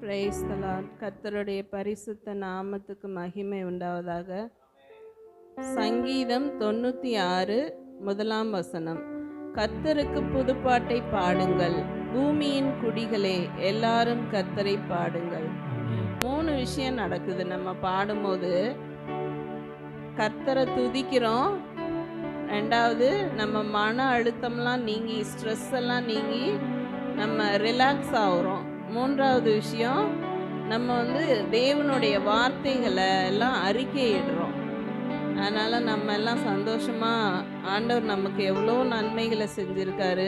Price the Lord. கர்த்தருடைய பரிசுத்த நாமத்துக்கு மகிமை உண்டாவதாக. சங்கீதம் 96 முதலாம் வசனம். கர்த்தருக்கு புதுப்பாட்டை பாடுங்கள், பூமியின் குடிகளே எல்லாரும் கர்த்தரை பாடுங்கள். 3 விஷயம் நடக்குது. நம்ம பாடும்போது கர்த்தரை துதிக்கிறோம், ரெண்டாவது நம்ம மன அழுத்தம்லாம் நீங்கி ஸ்ட்ரெஸ் எல்லாம் நீங்கி நம்ம ரிலாக்ஸ் ஆகுறோம். மூன்றாவது விஷயம், நம்ம தேவனுடைய வார்த்தைகளை எல்லாம் அறிக்கையிடுறோம். அதனால் நம்ம எல்லாம் சந்தோஷமாக ஆண்டவர் நமக்கு எவ்வளோ நன்மைகளை செஞ்சுருக்காரு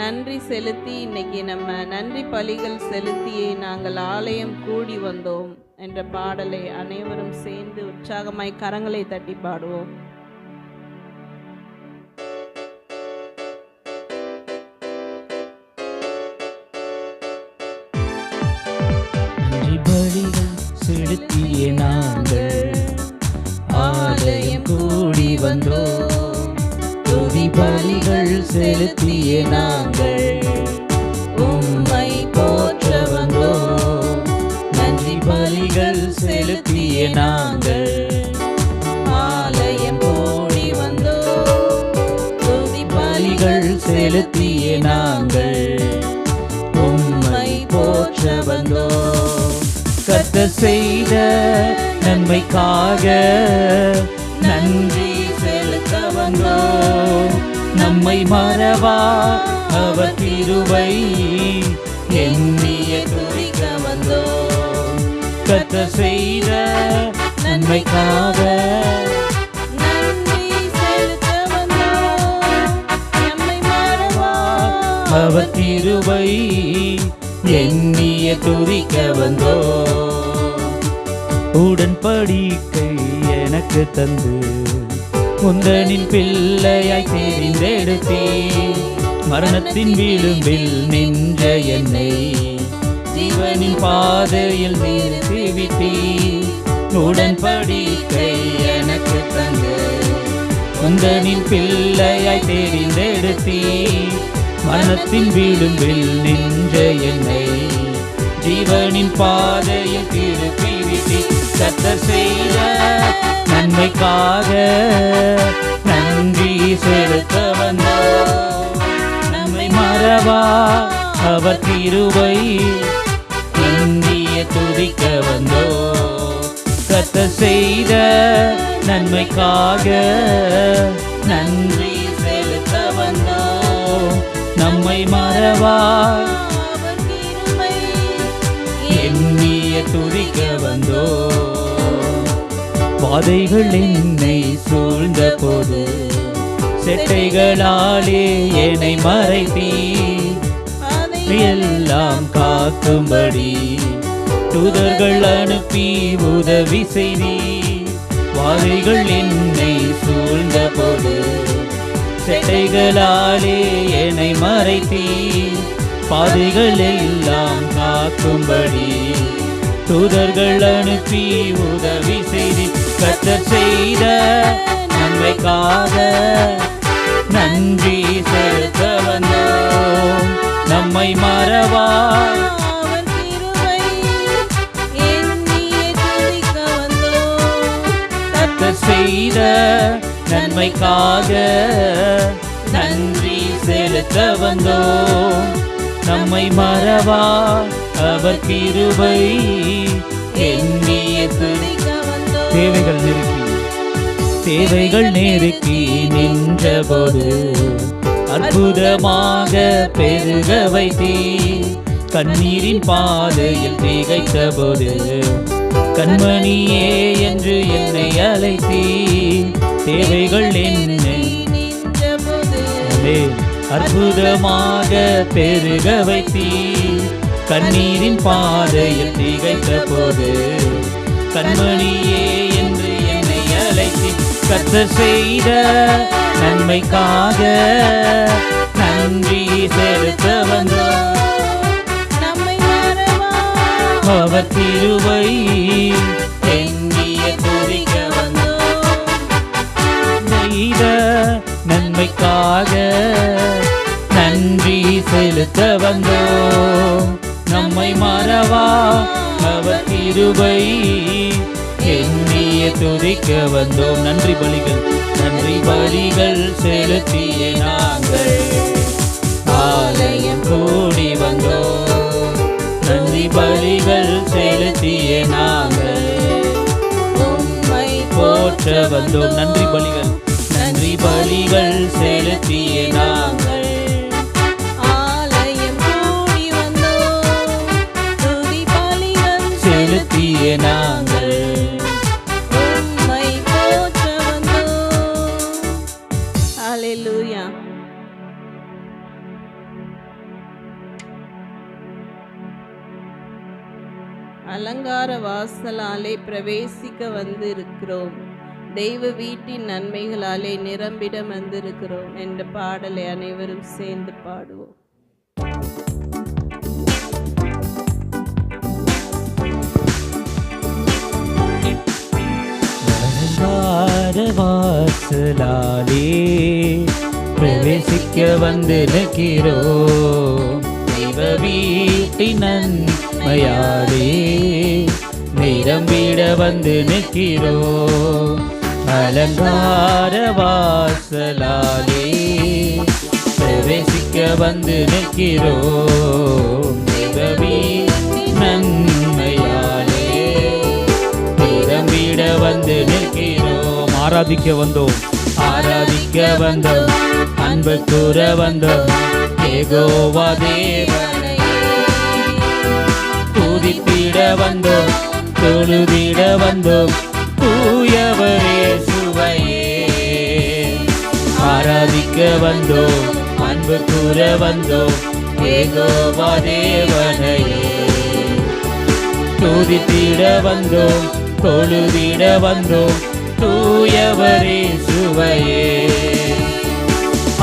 நன்றி செலுத்தி, இன்னைக்கு நம்ம நன்றி பலிகள் செலுத்தியே நாங்கள் ஆலயம் கூடி வந்தோம் என்ற பாடலை அனைவரும் சேர்ந்து உற்சாகமாய் கரங்களை தட்டி பாடுவோம். செலுத்திய நாங்கள் ஆலயம் கூடி வந்தோம், துதி பலிகள் செலுத்திய நாங்கள் உம்மை போற்ற வந்தோம். நன்றி பலிகள் செலுத்திய நாங்கள் ஆலயம் கூடி வந்தோம், துதி பலிகள் செலுத்திய நாங்கள் உம்மை போற்ற வந்தோம். கர்த்தர் செய்த நன்மைக்காக நன்றி செலுத்த வந்தோம். நம்மை மறவா அவர் கிருபை எண்ணிய துதிக்க வந்தோம். கர்த்தர் செய்த நன்மைக்காக நன்றி செலுத்த வந்தோம். நம்மை மறவா அவர் கிருபை எண்ணிய துதிக்க வந்தோம். உடன்படிக்கை எனக்கு தந்து உந்தனின் பிள்ளையாய் தெரிந்தெடுத்தீ, மரணத்தின் விளிம்பில் நின்ற என்னை ஜீவனின் பாதையில் நிறுத்திவிட்டீ. உடன்படிக்கை எனக்கு தந்து உந்தனின் பிள்ளையாய் தெரிந்தெடுத்தீ, மரணத்தின் விளிம்பில் நின்ற என்னை ஜீவனின் பாதையில் திருப்பிவிட்டீ. கர்த்தர் செய்த நன்மைக்காக நன்றி செலுத்த வந்தோம். நம்மை மறவா அவர் கிருபை இந்திய துதிக்க வந்தோம். கர்த்தர் செய்த நன்மைக்காக நன்றி செலுத்த வந்தோம். நம்மை மறவா எண்ணிய துதிக்க வந்தோம். வாதைகள் என்னை சூழ்ந்த போது செட்டைகளாலே என்னை மறைத்தீ, எல்லாம் காக்கும்படி தூதர்கள் அனுப்பி உதவி செய்தீ. வாதைகள் என்னை சூழ்ந்த போது செட்டைகளாலே என்னை மறைத்தீ, பாதைகள் எல்லாம் காக்கும்படி தூதர்கள் அனுப்பி உதவி செய்தி. கர்த்தர் செய்த நன்மைக்காக நன்றி செலுத்த வந்தோம். நம்மை மறவா கர்த்தர் செய்த நன்மைக்காக நன்றி செலுத்த வந்தோம். நம்மை மறவா அவர் கிருபை எண்ணிய துதிக்க வந்தோம். தேவைகள் நெருக்கி நின்ற போது அற்புதமாக பெருக வைத்தீ. கண்ணீரின் பாதையில் திகைத்த போது கண்மணியே என்று என்னை அழைத்தீ. தேவைகள் என்னை அற்புதமாக பெருக வைத்தீ. கண்ணீரின் பாதையில் திகைத்த போது கண்மணியே என்று என்னை அழைத்தீ. கர்த்தர் செய்த நன்மைக்காக நன்றி செலுத்த வந்தோம். நம்மை மறவா அவர் கிருபை எண்ணிய துதிக்க வந்தோம். செய்த நன்மைக்காக நன்றி செலுத்த வந்தோம். நம்மை மறவா அவர் கிருபை எண்ணிய துதிக்க வந்தோம். நன்றி பலிகள் செலுத்திய நாங்கள் ஆலயம் கூடி வந்தோம். நன்றி பலிகள் செலுத்திய நாங்கள் உம்மை போற்ற வந்தோம். நன்றி பலிகள் செலுத்திய நாங்கள் ஆலயம் கூடி வந்தோம். துதி பலிகள் செலுத்திய நாங்கள் உம்மை போற்ற வந்தோம். ஹல்லேலூயா. அலங்கார வாசலாலே பிரவேசிக்க வந்து இருக்கிறோம். தெய்வ வீட்டின் நன்மைகளாலே நிரம்பிட வந்திருக்கிறோம் என்ற பாடலை அனைவரும் சேர்ந்து பாடுவோம். வாசலாலே பிரவேசிக்க வந்து நிற்கிறோம். தெய்வ வீட்டின் நன்மையாலே நிரம்பிட வந்து நிற்கிறோம். அலங்கார வாசலாலே பிரவேசிக்க வந்து நிற்கிறோம். தெய்வ வீட்டின் நன்மையாலே நிரம்பிட வந்து நிற்கிறோம். ஆராதிக்க வந்தோம், அன்பு கூற வந்தோம். யெகோவா தேவனை துதித்திட வந்தோம், தொழுதிட வந்தோம். தூயவரே சுவையே ஆராதிக்க வந்தோம், அன்பு கூற வந்தோம். யெகோவா தேவனையே துதித்திட வந்தோம், தொழுதிட வந்தோம். தூயவரே சுவையே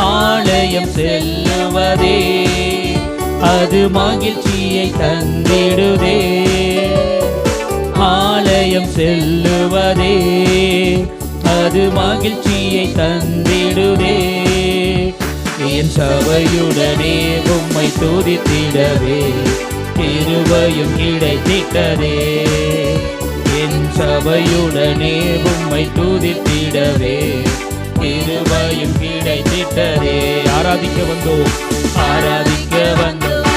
ஆலயம் செல்லுவதே அது மகிழ்ச்சியை தந்திடுதே. ஆலயம் செல்லுவதே அது மகிழ்ச்சியை தந்திடுதே. என் சபையுடனே உம்மை துதித்திடவே கிருபையும் கிடைத்திட்டதே. என் சபையுடனே உம்மை துதித்திடவே கிருபையும் கிடைத்திட்டதே. ஆராதிக்க வந்தோம்,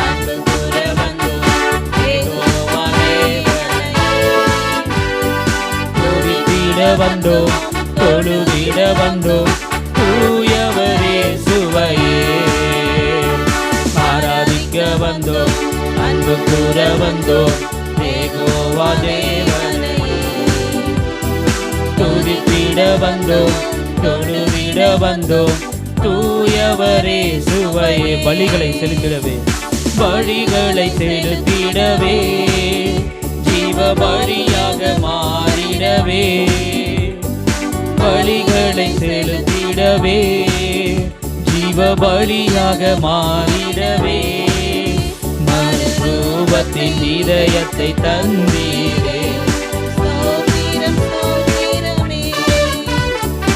அன்பு கூற வந்தோம். யெகோவா தேவனையே துதித்திட வந்தோம், தொழுதிட வந்தோம். தூயவரே சுவையே ஆராதிக்க வந்தோம், அன்பு கூற வந்தோம். யெகோவா தேவனையே துதித்திட வந்தோம், தொழுதிட வந்தோம். தூயவரே சுவையே பலிகளை செலுத்திடவே ஜீவ பலியாக மாறிடவே. பலிகளை செலுத்திடவே ஜீவ பலியாக மாறிடவே. மறுரூபத்தின் இதயத்தை தந்தீரே. ஸ்தோத்திரம் ஸ்தோத்திரமே.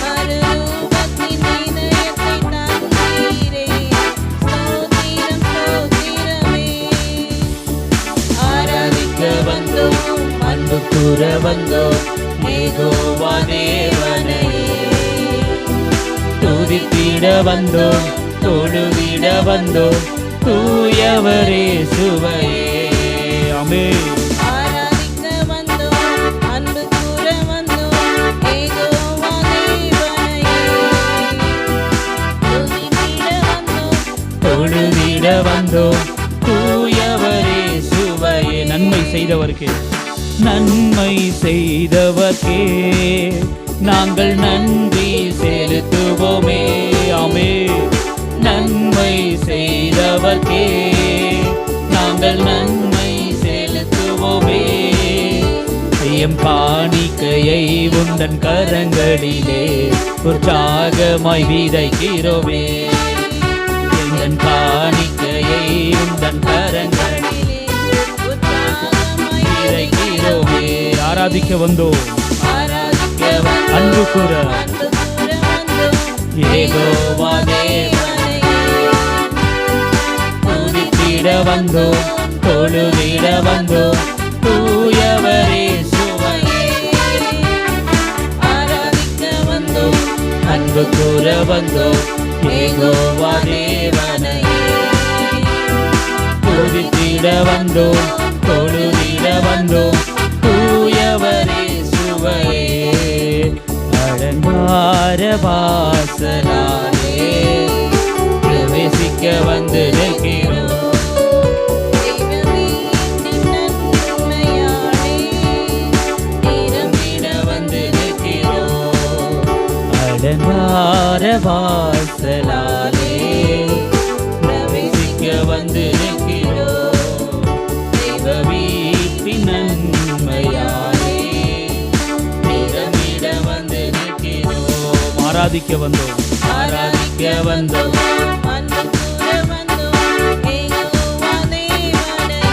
மறுரூபத்தின் இதயத்தை தந்தீரே. ஸ்தோத்திரம் ஸ்தோத்திரமே. ஆராதிக்க வந்தோம், அன்பு கூற வந்தோம். யெகோவா தேவனையே துதித்திட வந்தோம், தொழுதிட வந்தோம். தூயவரே சுவையே ஆமென். ஆராதிக்க வந்தோம், அன்பு கூற வந்தோம். யெகோவா தேவனையே துதித்திட வந்தோம், தொழுதிட வந்தோம். தூயவரே சுவையே நன்மை செய்தவர்க்கே நாங்கள் நன்றி செலுத்துவோமே. ஆமென். நன்மை செய்தவர்க்கே நாங்கள் நன்மை செலுத்துவோமே. எம் காணிக்கையை உந்தன் கரங்களிலே உற்சாகமாய் விதைக்கிறோமே. எங்கள் காணிக்கையை உந்தன் கரங்களிலே உற்சாகமாய் விதைக்கிறோமே. ஆராதிக்க வந்தோம், ஆராதிக்க வந்தோம், அன்பு கூற அன்பு கூற வந்தோம். யெகோவா தேவனையே துதித்திட வந்தோம், தொழுதிட வந்தோம் தூயவரே சுவையே. ஆராதிக்க வந்தோம், அன்பு கூற வந்தோம் யெகோவா தேவனையே. துதித்திட வந்தோம் தொழுதிட வந்தோம் தூயவரே சுவையே. அலங்கார வாசலாலே பிரவேசிக்க வந்து நிற்கிறோம். தெய்வமே நின் நன்மையாலே நிரம்பிட வந்து நிற்கிறோம். அலங்கார வாசலாலே பிரவேசிக்க வந்து நிற்கிறோம். தெய்வ வீட்டின் நன்மையாலே நிரம்பிட வந்து நிற்கிறோம். ஆராதிக்க வந்தோம் ஆராதிக்க வந்தோம் அன்பு கூற வந்தோம் யெகோவா தேவனையே.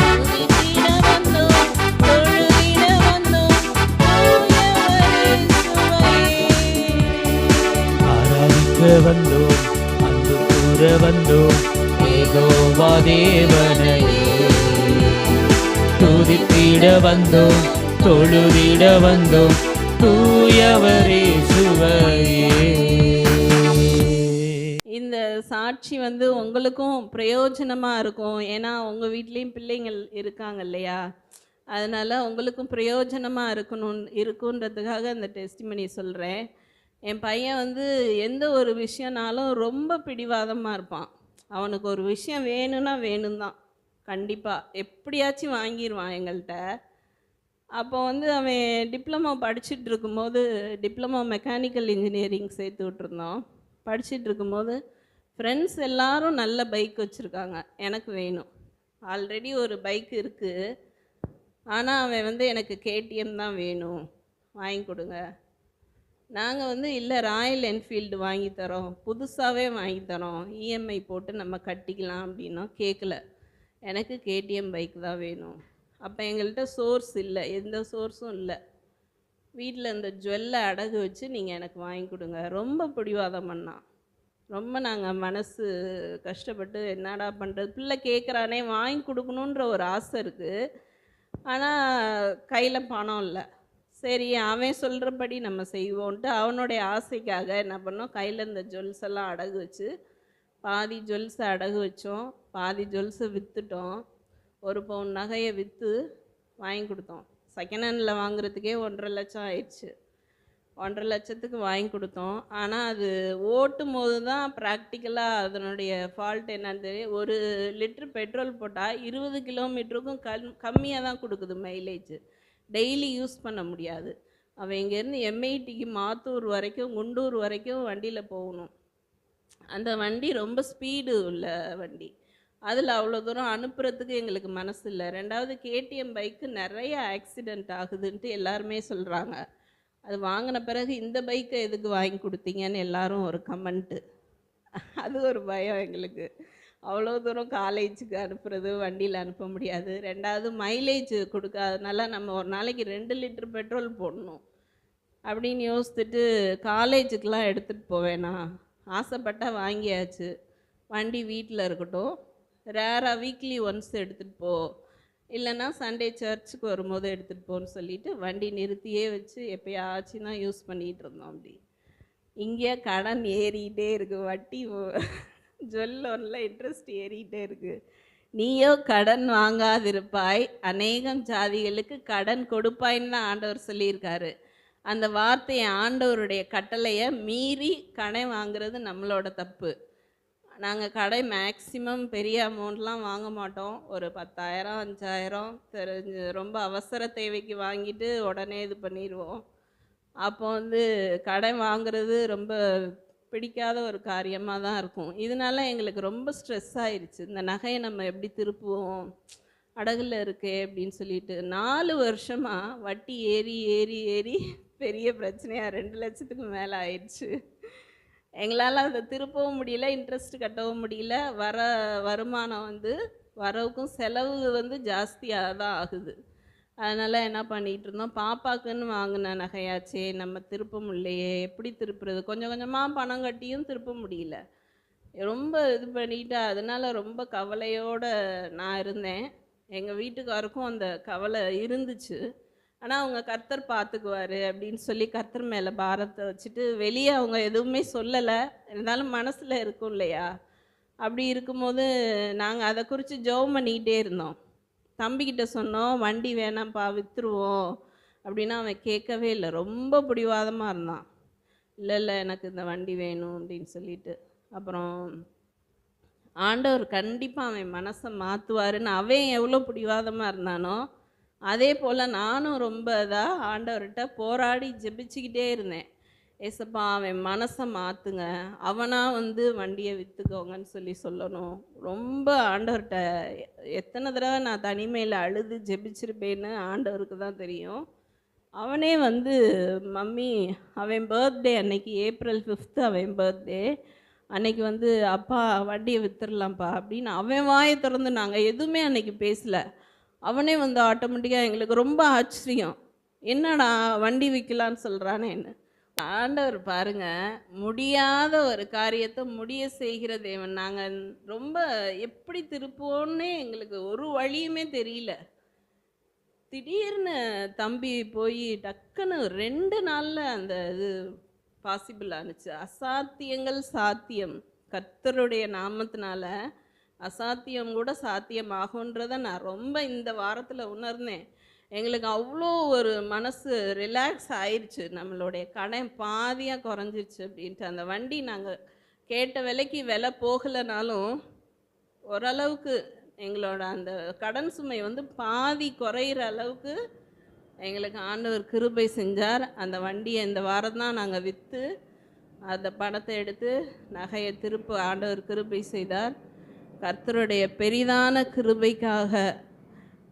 துதித்திட வந்தோம், தொழுதிட வந்தோம் தூயவரே சுவையே. ஆராதிக்க வந்தோம் அன்பு கூற வந்தோம் யெகோவா தேவனையே. துதித்திட வந்தோம் தொழுதிட வந்தோம் தூயவரே சுவையே. இந்த சாட்சி வந்து உங்களுக்கும் பிரயோஜனமாக இருக்கும். ஏன்னா உங்கள் வீட்லேயும் பிள்ளைங்கள் இருக்காங்க இல்லையா, அதனால் உங்களுக்கும் பிரயோஜனமாக இருக்குன்றதுக்காக இந்த டெஸ்டிமனி சொல்கிறேன். என் பையன் வந்து எந்த ஒரு விஷயம்னாலும் ரொம்ப பிடிவாதமாக இருப்பான். அவனுக்கு ஒரு விஷயம் வேணும்னா வேணும் தான், கண்டிப்பாக எப்படியாச்சும் வாங்கிடுவான் எங்கள்கிட்ட. அப்போ வந்து அவன் டிப்ளமோ படிச்சுட்டு இருக்கும்போது, டிப்ளமோ மெக்கானிக்கல் இன்ஜினியரிங் சேர்த்து விட்டுருந்தோம். படிச்சுட்டு இருக்கும்போது ஃப்ரெண்ட்ஸ் எல்லாரும் நல்ல பைக் வச்சுருக்காங்க, எனக்கு வேணும். ஆல்ரெடி ஒரு பைக் இருக்குது, ஆனால் அவன் வந்து எனக்கு கேடிஎம் தான் வேணும், வாங்கி கொடுங்க. நாங்கள் வந்து இல்லை ராயல் என்ஃபீல்டு வாங்கி தரோம், புதுசாகவே வாங்கி தரோம், இஎம்ஐ போட்டு நம்ம கட்டிக்கலாம் அப்படின்னா கேட்கல. எனக்கு கேடிஎம் பைக் தான் வேணும். அப்போ எங்கள்கிட்ட சோர்ஸ் இல்லை, எந்த சோர்ஸும் இல்லை. வீட்டில் இந்த ஜுவல்லை அடகு வச்சு நீங்கள் எனக்கு வாங்கி கொடுங்க. ரொம்ப பிடிவாதம் பண்ணான். ரொம்ப நாங்கள் மனசு கஷ்டப்பட்டு என்னடா பண்ணுறது, பிள்ளை கேட்குறானே வாங்கி கொடுக்கணுன்ற ஒரு ஆசை இருக்குது, ஆனால் கையில் பணம் இல்லை. சரி அவன் சொல்கிறபடி நம்ம செய்வோன்ட்டு அவனுடைய ஆசைக்காக என்ன பண்ணோம், கையில் இந்த ஜுவல்ஸ் எல்லாம் அடகு வச்சு பாதி ஜுவல்ஸை அடகு வச்சோம், பாதி ஜுவல்ஸை விற்றுட்டோம். ஒரு பவுன் நகையை விற்று வாங்கி கொடுத்தோம். செகண்ட் ஹேண்டில் வாங்குறதுக்கே 1.5 லட்சம் ஆயிடுச்சு. 1.5 லட்சத்துக்கு வாங்கி கொடுத்தோம். ஆனால் அது ஓட்டும் போது தான் ப்ராக்டிக்கலாக அதனுடைய ஃபால்ட் என்னன்னு தெரியும். 1 லிட்டர் பெட்ரோல் போட்டால் 20 கிலோமீட்டருக்கும் கம்மியாக தான் கொடுக்குது மைலேஜ். டெய்லி யூஸ் பண்ண முடியாது. அவன் இங்கேருந்து எம்ஐடிக்கு மாத்தூர் வரைக்கும் குண்டூர் வரைக்கும் வண்டியில் போகணும். அந்த வண்டி ரொம்ப ஸ்பீடு உள்ள வண்டி, அதில் அவ்வளோ தூரம் அனுப்புறதுக்கு எங்களுக்கு மனசு இல்லை. ரெண்டாவது கேடிஎம் பைக்கு நிறைய ஆக்சிடெண்ட் ஆகுதுன்ட்டு எல்லாருமே சொல்கிறாங்க. அது வாங்கின பிறகு இந்த பைக்கை எதுக்கு வாங்கி கொடுத்தீங்கன்னு எல்லாரும் ஒரு கமெண்ட்டு. அது ஒரு பயம் எங்களுக்கு. அவ்வளோ தூரம் காலேஜுக்கு அனுப்புறது வண்டியில் அனுப்ப முடியாது. ரெண்டாவது மைலேஜ் கொடுக்காதனால நம்ம ஒரு நாளைக்கு 2 லிட்டர் பெட்ரோல் போடணும் அப்படின்னு யோசித்துட்டு காலேஜுக்கெலாம் எடுத்துகிட்டு போவேனா, ஆசைப்பட்டால் வாங்கியாச்சு. வண்டி வீட்டில் இருக்கட்டும், ரேராக வீக்லி ஒன்ஸ் எடுத்துகிட்டு போ, இல்லைன்னா சண்டே சர்ச்சுக்கு வரும்போது எடுத்துகிட்டு போன்னு சொல்லிவிட்டு வண்டி நிறுத்தியே வச்சு எப்போயாச்சும் தான் யூஸ் பண்ணிகிட்டு இருந்தோம். அப்படி இங்கே கடன் ஏறிக்கிட்டே இருக்குது, வட்டி ஜுவல் லோனில் இன்ட்ரெஸ்ட் ஏறிக்கிட்டே இருக்குது. நீயோ கடன் வாங்காதிருப்பாய், அநேகம் ஜாதிகளுக்கு கடன் கொடுப்பாயின்னு தான் ஆண்டவர் சொல்லியிருக்காரு. அந்த வார்த்தையை, ஆண்டவருடைய கட்டளையை மீறி கடன் வாங்குறது நம்மளோட தப்பு. நாங்கள் கடை மேக்ஸிமம் பெரிய அமௌண்ட்லாம் வாங்க மாட்டோம். ஒரு 10,000 5,000 தெரிஞ்சு ரொம்ப அவசர தேவைக்கு வாங்கிட்டு உடனே இது பண்ணிடுவோம். அப்போ வந்து கடன் வாங்குறது ரொம்ப பிடிக்காத ஒரு காரியமாக தான் இருக்கும். இதனால எங்களுக்கு ரொம்ப ஸ்ட்ரெஸ் ஆயிடுச்சு. இந்த நகையை நம்ம எப்படி திருப்புவோம், அடகுல இருக்கே அப்படின்னு சொல்லிட்டு 4 வருஷமாக வட்டி ஏறி ஏறி ஏறி பெரிய பிரச்சனையாக 2 லட்சத்துக்கு மேலே ஆயிடுச்சு. எங்களால் அதை திருப்பவும் முடியல, இன்ட்ரெஸ்ட் கட்டவும் முடியல. வருமானம் வந்து வரவுக்கும் செலவு வந்து ஜாஸ்தியாக தான் ஆகுது. அதனால் என்ன பண்ணிகிட்டு இருந்தோம், பாப்பாக்குன்னு வாங்கின நகையாச்சே நம்ம திருப்ப முடியலையே, எப்படி திருப்புறது, கொஞ்சம் கொஞ்சமாக பணம் கட்டியும் திருப்ப முடியல. ரொம்ப இது பண்ணிட்டு அதனால ரொம்ப கவலையோட நான் இருந்தேன். எங்கள் வீட்டுக்காருக்கும் அந்த கவலை இருந்துச்சு. ஆனால் அவங்க கர்த்தர் பார்த்துக்குவாரு அப்படின்னு சொல்லி கர்த்தர் மேலே பாரத்தை வச்சுட்டு வெளியே அவங்க எதுவுமே சொல்லலை. இருந்தாலும் மனசில் இருக்கும் இல்லையா? அப்படி இருக்கும்போது நாங்கள் அதை குறித்து ஜெபம் பண்ணிக்கிட்டே இருந்தோம். தம்பிக்கிட்ட சொன்னோம், வண்டி வேணாம்ப்பா விற்றுருவோம் அப்படின்னா அவன் கேட்கவே இல்லை. ரொம்ப பிடிவாதமாக இருந்தான். இல்லை இல்லை எனக்கு இந்த வண்டி வேணும் அப்படின்னு சொல்லிட்டு. அப்புறம் ஆண்டவர் கண்டிப்பாக அவன் மனசை மாற்றுவாருன்னு அவன் எவ்வளோ பிடிவாதமாக இருந்தானோ அதே போல் நானும் ரொம்ப இதாக ஆண்டவர்கிட்ட போராடி ஜெபிச்சுக்கிட்டே இருந்தேன். ஏசப்பா அவன் மனசை மாற்றுங்க, அவனாக வந்து வண்டியை விற்றுக்கோங்கன்னு சொல்லணும். ரொம்ப ஆண்டவர்கிட்ட எத்தனை தடவை நான் தனிமையில் அழுது ஜெபிச்சிருப்பேன்னு ஆண்டவருக்கு தான் தெரியும். அவனே வந்து மம்மி அவன் பர்த்டே அன்னைக்கு April 5 அவன் பர்த்டே அன்னைக்கு வந்து அப்பா வண்டியை விற்றுடலாம்ப்பா அப்படின்னு அவன் வாயை திறந்து நாங்கள் எதுவுமே அன்னைக்கு பேசலை. அவனே வந்து ஆட்டோமேட்டிக்காக எங்களுக்கு ரொம்ப ஆச்சரியம், என்னடா வண்டி விற்கலான்னு சொல்கிறானேன்னு. ஆண்டவர் பாருங்க, முடியாத ஒரு காரியத்தை முடிய செய்கிற தேவன். நாங்கள் ரொம்ப எப்படி திருப்போன்னே எங்களுக்கு ஒரு வழியுமே தெரியல. திடீர்னு தம்பி போய் டக்குன்னு 2 நாளில் அந்த இது பாசிபிள் ஆனுச்சு. அசாத்தியங்கள் சாத்தியம். கர்த்தருடைய நாமத்தினால அசாத்தியம் கூட சாத்தியம் ஆகுன்றதை நான் ரொம்ப இந்த வாரத்தில் உணர்ந்தேன். எங்களுக்கு அவ்வளோ ஒரு மனசு ரிலாக்ஸ் ஆயிடுச்சு. நம்மளுடைய கடன் பாதியாக குறைஞ்சிருச்சு அப்படின்ட்டு. அந்த வண்டி நாங்கள் கேட்ட விலைக்கு விலை போகலைனாலும் ஓரளவுக்கு எங்களோட அந்த கடன் சுமை வந்து பாதி குறையிற அளவுக்கு எங்களுக்கு ஆண்டவர் கிருபை செஞ்சார். அந்த வண்டியை இந்த வாரம் தான் நாங்கள் விற்று அந்த பணத்தை எடுத்து நகையை திருப்ப ஆண்டவர் கிருபை செய்தார். கர்த்தருடைய பெரிதான கிருபைக்காக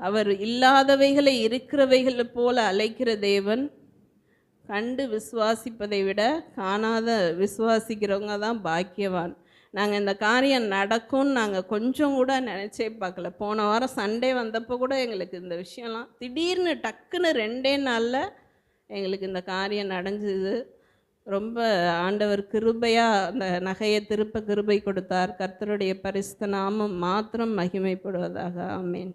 அவர் இல்லாதவைகளை இருக்கிறவைகளை போல அழைக்கிற தேவன். கண்டு விசுவாசிப்பதை விட காணாத விசுவாசிக்கிறவங்க தான் பாக்கியவான். நாங்கள் இந்த காரியம் நடக்கும்னு நாங்கள் கொஞ்சம் கூட நினச்சே பார்க்கல. போன வாரம் சண்டே வந்தப்போ கூட எங்களுக்கு இந்த விஷயம்லாம் திடீர்னு டக்குன்னு 2 நாளில் எங்களுக்கு இந்த காரியம் நடந்தது. ரொம்ப ஆண்டவர் கிருபையாக அந்த நகையை திருப்ப கிருபை கொடுத்தார். கர்த்தருடைய பரிசுத்த நாமம் மாத்திரம் மகிமைப்படுவதாக. ஆமேன்.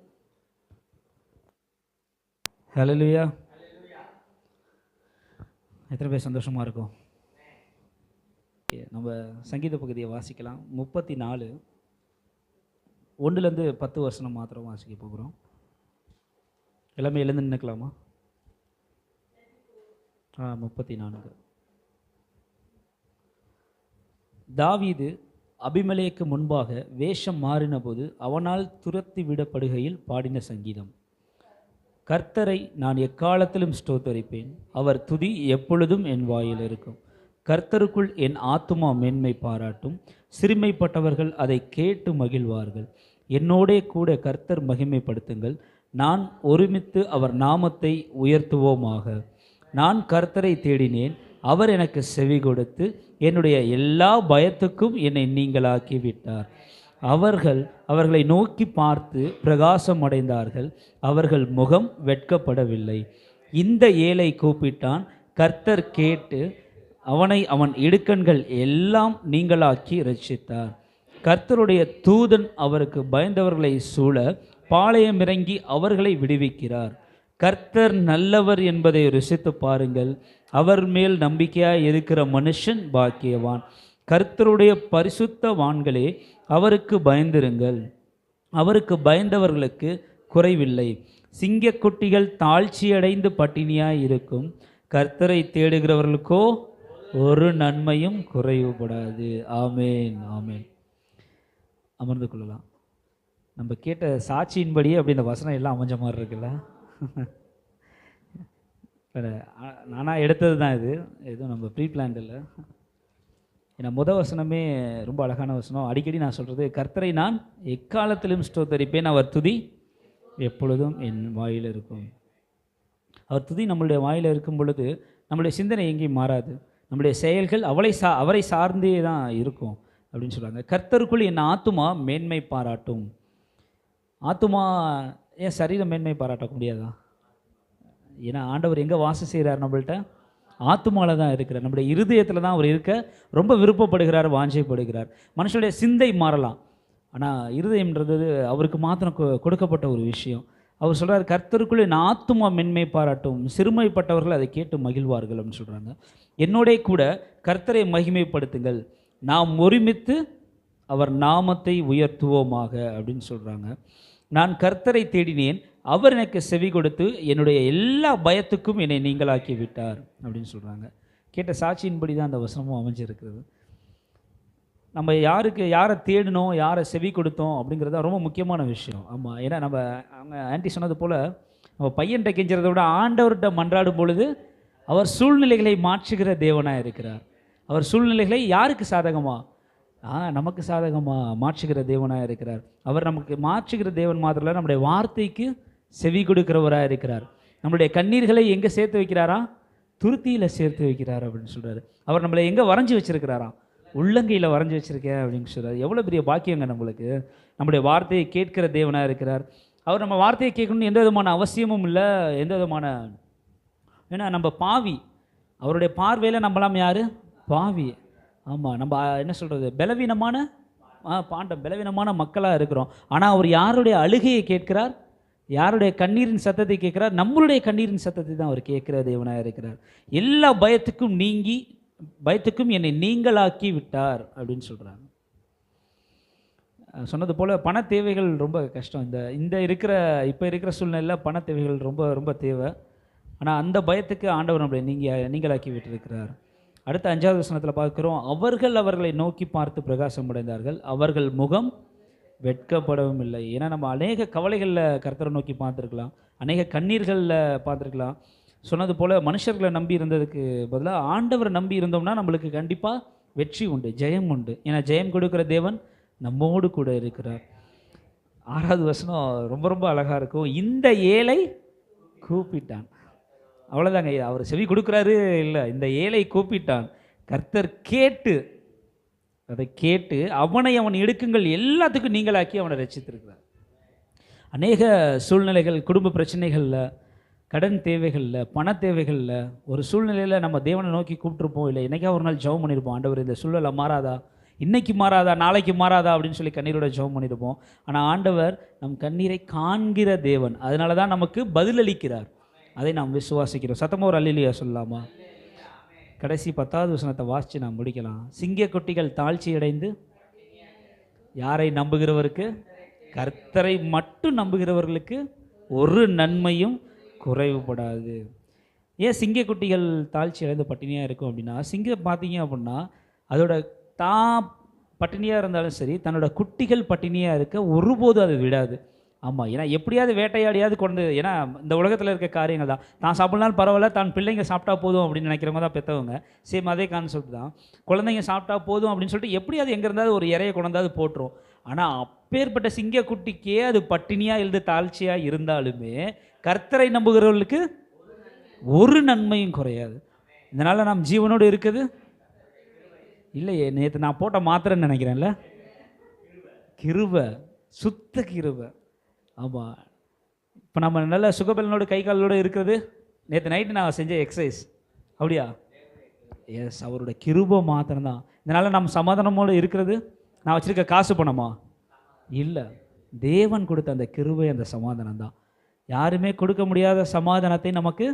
ஹல்லேலூயா. எத்தனை பேர் சந்தோஷமாக இருக்கும்? நம்ம சங்கீத பகுதியை வாசிக்கலாம். 34 1 10 வசனம் மாத்திரம் வாசிக்க போகிறோம். எல்லாமே எழுந்து நின்றுக்கலாமா? 34. தாவீது அபிமெலேக்கு முன்பாக வேஷம் மாறின போது அவனால் துரத்தி விடப்படுகையில் பாடின சங்கீதம். கர்த்தரை நான் எக்காலத்திலும் ஸ்தோத்தரிப்பேன், அவர் துதி எப்பொழுதும் என் வாயில் இருக்கும். கர்த்தருக்குள் என் ஆத்துமா மேன்மை பாராட்டும், சிறுமைப்பட்டவர்கள் அதை கேட்டு மகிழ்வார்கள். என்னோடே கூட கர்த்தர் மகிமைப்படுத்துங்கள், நான் ஒருமித்து அவர் நாமத்தை உயர்த்துவோமாக. நான் கர்த்தரை தேடினேன், அவர் எனக்கு செவி கொடுத்து என்னுடைய எல்லா பயத்துக்கும் என்னை நீங்களாக்கி விட்டார். அவர்களை நோக்கி பார்த்து பிரகாசம் அடைந்தார்கள், அவர்கள் முகம் வெட்கப்படவில்லை. இந்த ஏழை கூப்பிட்டான், கர்த்தர் கேட்டு அவன் இடுக்கண்கள் எல்லாம் நீங்களாக்கி இரட்சித்தார். கர்த்தருடைய தூதன் அவருக்கு பயந்தவர்களை சூழ பாளையம் இறங்கி அவர்களை விடுவிக்கிறார். கர்த்தர் நல்லவர் என்பதை ருசித்து பாருங்கள், அவர் மேல் நம்பிக்கையாய் இருக்கிற மனுஷன் பாக்கியவான். கர்த்தருடைய பரிசுத்தவான்களே அவருக்கு பயந்திருங்கள், அவருக்கு பயந்தவர்களுக்கு குறைவில்லை. சிங்கக்குட்டிகள் தாழ்ச்சியடைந்து பட்டினியாய் இருக்கும், கர்த்தரை தேடுகிறவர்களுக்கோ ஒரு நன்மையும் குறைவுபடாது. ஆமேன், ஆமேன். அமர்ந்து கொள்ளலாம். நம்ம கேட்ட சாட்சியின்படியே அப்படி இந்த வசனம் எல்லாம் அமைஞ்ச மாதிரி இருக்குல்ல? நானாக எடுத்தது தான் இது, எதுவும் நம்ம ப்ரீ பிளான் இல்லை. ஏன்னா வசனமே ரொம்ப அழகான வசனம். அடிக்கடி நான் சொல்கிறது, கர்த்தரை நான் எக்காலத்திலும் ஸ்தோத்தரிப்பேன், அவர் துதி எப்பொழுதும் என் வாயில் இருக்கும். அவர் துதி நம்மளுடைய வாயில் இருக்கும் பொழுது நம்மளுடைய சிந்தனை எங்கேயும் மாறாது, நம்முடைய செயல்கள் அவரை சார்ந்தே தான் இருக்கும் அப்படின்னு சொல்கிறாங்க. கர்த்தருக்குள் என் ஆத்துமா மேன்மை பாராட்டும். ஆத்துமா ஏன் சரீரம் மேன்மை பாராட்ட முடியாதா? ஏன்னா ஆண்டவர் எங்கே வாசம் செய்கிறார்? நம்மள்கிட்ட ஆத்துமால தான் இருக்கிறார். நம்முடைய இருதயத்தில் தான் அவர் இருக்க ரொம்ப விருப்பப்படுகிறார், வாஞ்சைப்படுகிறார். மனுஷனுடைய சிந்தை மாறலாம், ஆனால் இருதயம்ன்றது அவருக்கு மாத்திரம் கொடுக்கப்பட்ட ஒரு விஷயம். அவர் சொல்கிறார், கர்த்தருக்குள்ளே என் ஆத்துமா மென்மை பாராட்டும், சிறுமைப்பட்டவர்கள் அதை கேட்டு மகிழ்வார்கள் அப்படின்னு சொல்கிறாங்க. என்னோட கூட கர்த்தரை மகிமைப்படுத்துங்கள், நாம் ஒருமித்து அவர் நாமத்தை உயர்த்துவோமாக அப்படின்னு சொல்கிறாங்க. நான் கர்த்தரை தேடினேன், அவர் எனக்கு செவி கொடுத்து என்னுடைய எல்லா பயத்துக்கும் என்னை நீங்களாக்கி விட்டார் அப்படின்னு சொல்கிறாங்க. கேட்ட சாட்சியின்படி தான் அந்த வசனமும் அமைஞ்சிருக்கிறது. நம்ம யாரை தேடினோம், யாரை செவி கொடுத்தோம் அப்படிங்கிறது ரொம்ப முக்கியமான விஷயம். ஆமாம், ஏன்னா நம்ம அவங்க ஆன்ட்டி சொன்னது போல் நம்ம பையன்கிட்ட கெஞ்சுறதை விட ஆண்டவர்கிட்ட மன்றாடும் பொழுது அவர் சூழ்நிலைகளை மாற்றுகிற தேவனாக இருக்கிறார். அவர் சூழ்நிலைகளை யாருக்கு சாதகமாக? நமக்கு சாதகமாக மாற்றுகிற தேவனாக இருக்கிறார். அவர் நமக்கு மாற்றுகிற தேவன் மாத்திரம் இல்லை, நம்முடைய வார்த்தைக்கு செவி கொடுக்கிறவராக இருக்கிறார். நம்முடைய கண்ணீர்களை எங்கே சேர்த்து வைக்கிறாரா? துருத்தியில் சேர்த்து வைக்கிறார் அப்படின்னு சொல்கிறார். அவர் நம்மளை எங்கே வரைஞ்சி வச்சிருக்கிறாராம்? உள்ளங்கையில் வரைஞ்சி வச்சிருக்கேன் அப்படின்னு சொல்கிறார். எவ்வளோ பெரிய பாக்கியங்க நம்மளுக்கு. நம்முடைய வார்த்தையை கேட்கிற தேவனாக இருக்கிறார். அவர் நம்ம வார்த்தையை கேட்கணும்னு எந்த விதமான அவசியமும் இல்லை, எந்த விதமான, ஏன்னா நம்ம பாவி, அவருடைய பார்வையில் நம்மளாம் யார்? பாவி. ஆமாம், நம்ம என்ன சொல்கிறது, பலவீனமான பலவீனமான மக்களாக இருக்கிறோம். ஆனால் அவர் யாருடைய அழுகையை கேட்கிறார்? யாருடைய கண்ணீரின் சத்தத்தை கேட்கிறார்? நம்மளுடைய கண்ணீரின் சத்தத்தை தான் அவர் கேட்கிற தேவனாக இருக்கிறார். எல்லா பயத்துக்கும் என்னை நீங்களாக்கி விட்டார் அப்படின்னு சொல்கிறாங்க. சொன்னது போல் பண தேவைகள் ரொம்ப கஷ்டம். இப்போ இருக்கிற சூழ்நிலையில் பண தேவைகள் ரொம்ப ரொம்ப தேவை. ஆனால் அந்த பயத்துக்கு ஆண்டவர் நம்மளை நீங்களாக்கி விட்டிருக்கிறார். அடுத்த 5வது வசனத்தில் பார்க்கிறோம், அவர்களை நோக்கி பார்த்து பிரகாசம் அடைந்தார்கள், அவர்கள் முகம் வெட்கப்படவும் இல்லை. ஏன்னா நம்ம அநேக கவலைகளில் கர்த்தரை நோக்கி பார்த்துருக்கலாம், அநேக கண்ணீர்களில் பார்த்துருக்கலாம். சொன்னது போல் மனுஷர்களை நம்பி இருந்ததுக்கு பதிலாக ஆண்டவரை நம்பி இருந்தோம்னா நம்மளுக்கு கண்டிப்பாக வெற்றி உண்டு, ஜெயம் உண்டு. ஏன்னா ஜெயம் கொடுக்குற தேவன் நம்மோடு கூட இருக்கிறார். 6வது வசனம் ரொம்ப ரொம்ப அழகாக இருக்கும். இந்த ஏழை கூப்பிட்டான். அவ்வளோதாங்க, அவர் செவி கொடுக்குறாரு இல்லை, இந்த ஏழை கூப்பிட்டான். கர்த்தர் அதை கேட்டு அவன் எடுக்குங்கள் எல்லாத்துக்கும் நீங்களாக்கி அவனை ரட்சித்திருக்கிறார். அநேக சூழ்நிலைகள், குடும்ப பிரச்சனைகளில், கடன் தேவைகளில், பண தேவைகளில், ஒரு சூழ்நிலையில் நம்ம தேவனை நோக்கி கூப்பிட்டுருப்போம், இல்லை என்னைக்கா ஒரு நாள் ஜெபம் பண்ணியிருப்போம், ஆண்டவர் இந்த சூழ்நிலை மாறாதா, இன்னைக்கு மாறாதா, நாளைக்கு மாறாதா அப்படின்னு சொல்லி கண்ணீரோட ஜெபம் பண்ணியிருப்போம். ஆனால் ஆண்டவர் நம் கண்ணீரை காண்கிற தேவன், அதனால தான் நமக்கு பதிலளிக்கிறார். அதை நாம் விசுவாசிக்கிறோம். சத்தமாக ஒரு அல்லேலூயா சொல்லலாமா? கடைசி 10வது வசனத்தை வாசித்து நாம் முடிக்கலாம். சிங்க குட்டிகள் தாழ்ச்சி அடைந்து யாரை நம்புகிறவருக்கு? கர்த்தரை மட்டும் நம்புகிறவர்களுக்கு ஒரு நன்மையும் குறைவுபடாது. ஏன் சிங்க குட்டிகள் தாழ்ச்சி அடைந்து பட்டினியாக இருக்கும் அப்படின்னா, சிங்கம் பார்த்தீங்க அப்படின்னா அதோட தான் பட்டினியாக இருந்தாலும் சரி, தன்னோட குட்டிகள் பட்டினியாக இருக்க ஒருபோதும் அதை விடாது. ஆமாம், ஏன்னா எப்படியாவது வேட்டையாடியாவது கொண்டு, ஏன்னா இந்த உலகத்தில் இருக்க காரியங்கள் தான், தான் சாப்பிட்னாலும் பரவாயில்ல, தான் பிள்ளைங்க சாப்பிட்டா போதும் அப்படின்னு நினைக்கிறவங்க தான் பெற்றவங்க. சேம் அதே கான்செப்ட் தான். குழந்தைங்க சாப்பிட்டா போதும் அப்படின்னு சொல்லிட்டு எப்படியாவது எங்கே இருந்தாவது ஒரு இறையை கொண்டாந்து போட்டுரும். ஆனால் அப்பேற்பட்ட சிங்க குட்டிக்கே அது பட்டினியாக எழுது தாழ்ச்சியாக இருந்தாலுமே கர்த்தரை நம்புகிறவர்களுக்கு ஒரு நன்மையும் குறையாது. இதனால் நாம் ஜீவனோடு இருக்குது இல்லையே. நேற்று நான் போட்ட மாத்திரன்னு நினைக்கிறேன்ல, கிருபை, சுத்த கிருபை. ஆமாம், இப்போ நம்ம நல்ல சுகபலனோடு கை காலோடு இருக்கிறது நேற்று நைட்டு நான் செஞ்ச எக்ஸசைஸ். அப்படியா? எஸ், அவரோட கிருபை மாத்திரம்தான். இதனால் நம்ம சமாதானமோடு இருக்கிறது நான் வச்சுருக்க காசு பணமா? இல்லை, தேவன் கொடுத்த அந்த கிருபை, அந்த சமாதானம் தான். யாருமே கொடுக்க முடியாத சமாதானத்தை நமக்கு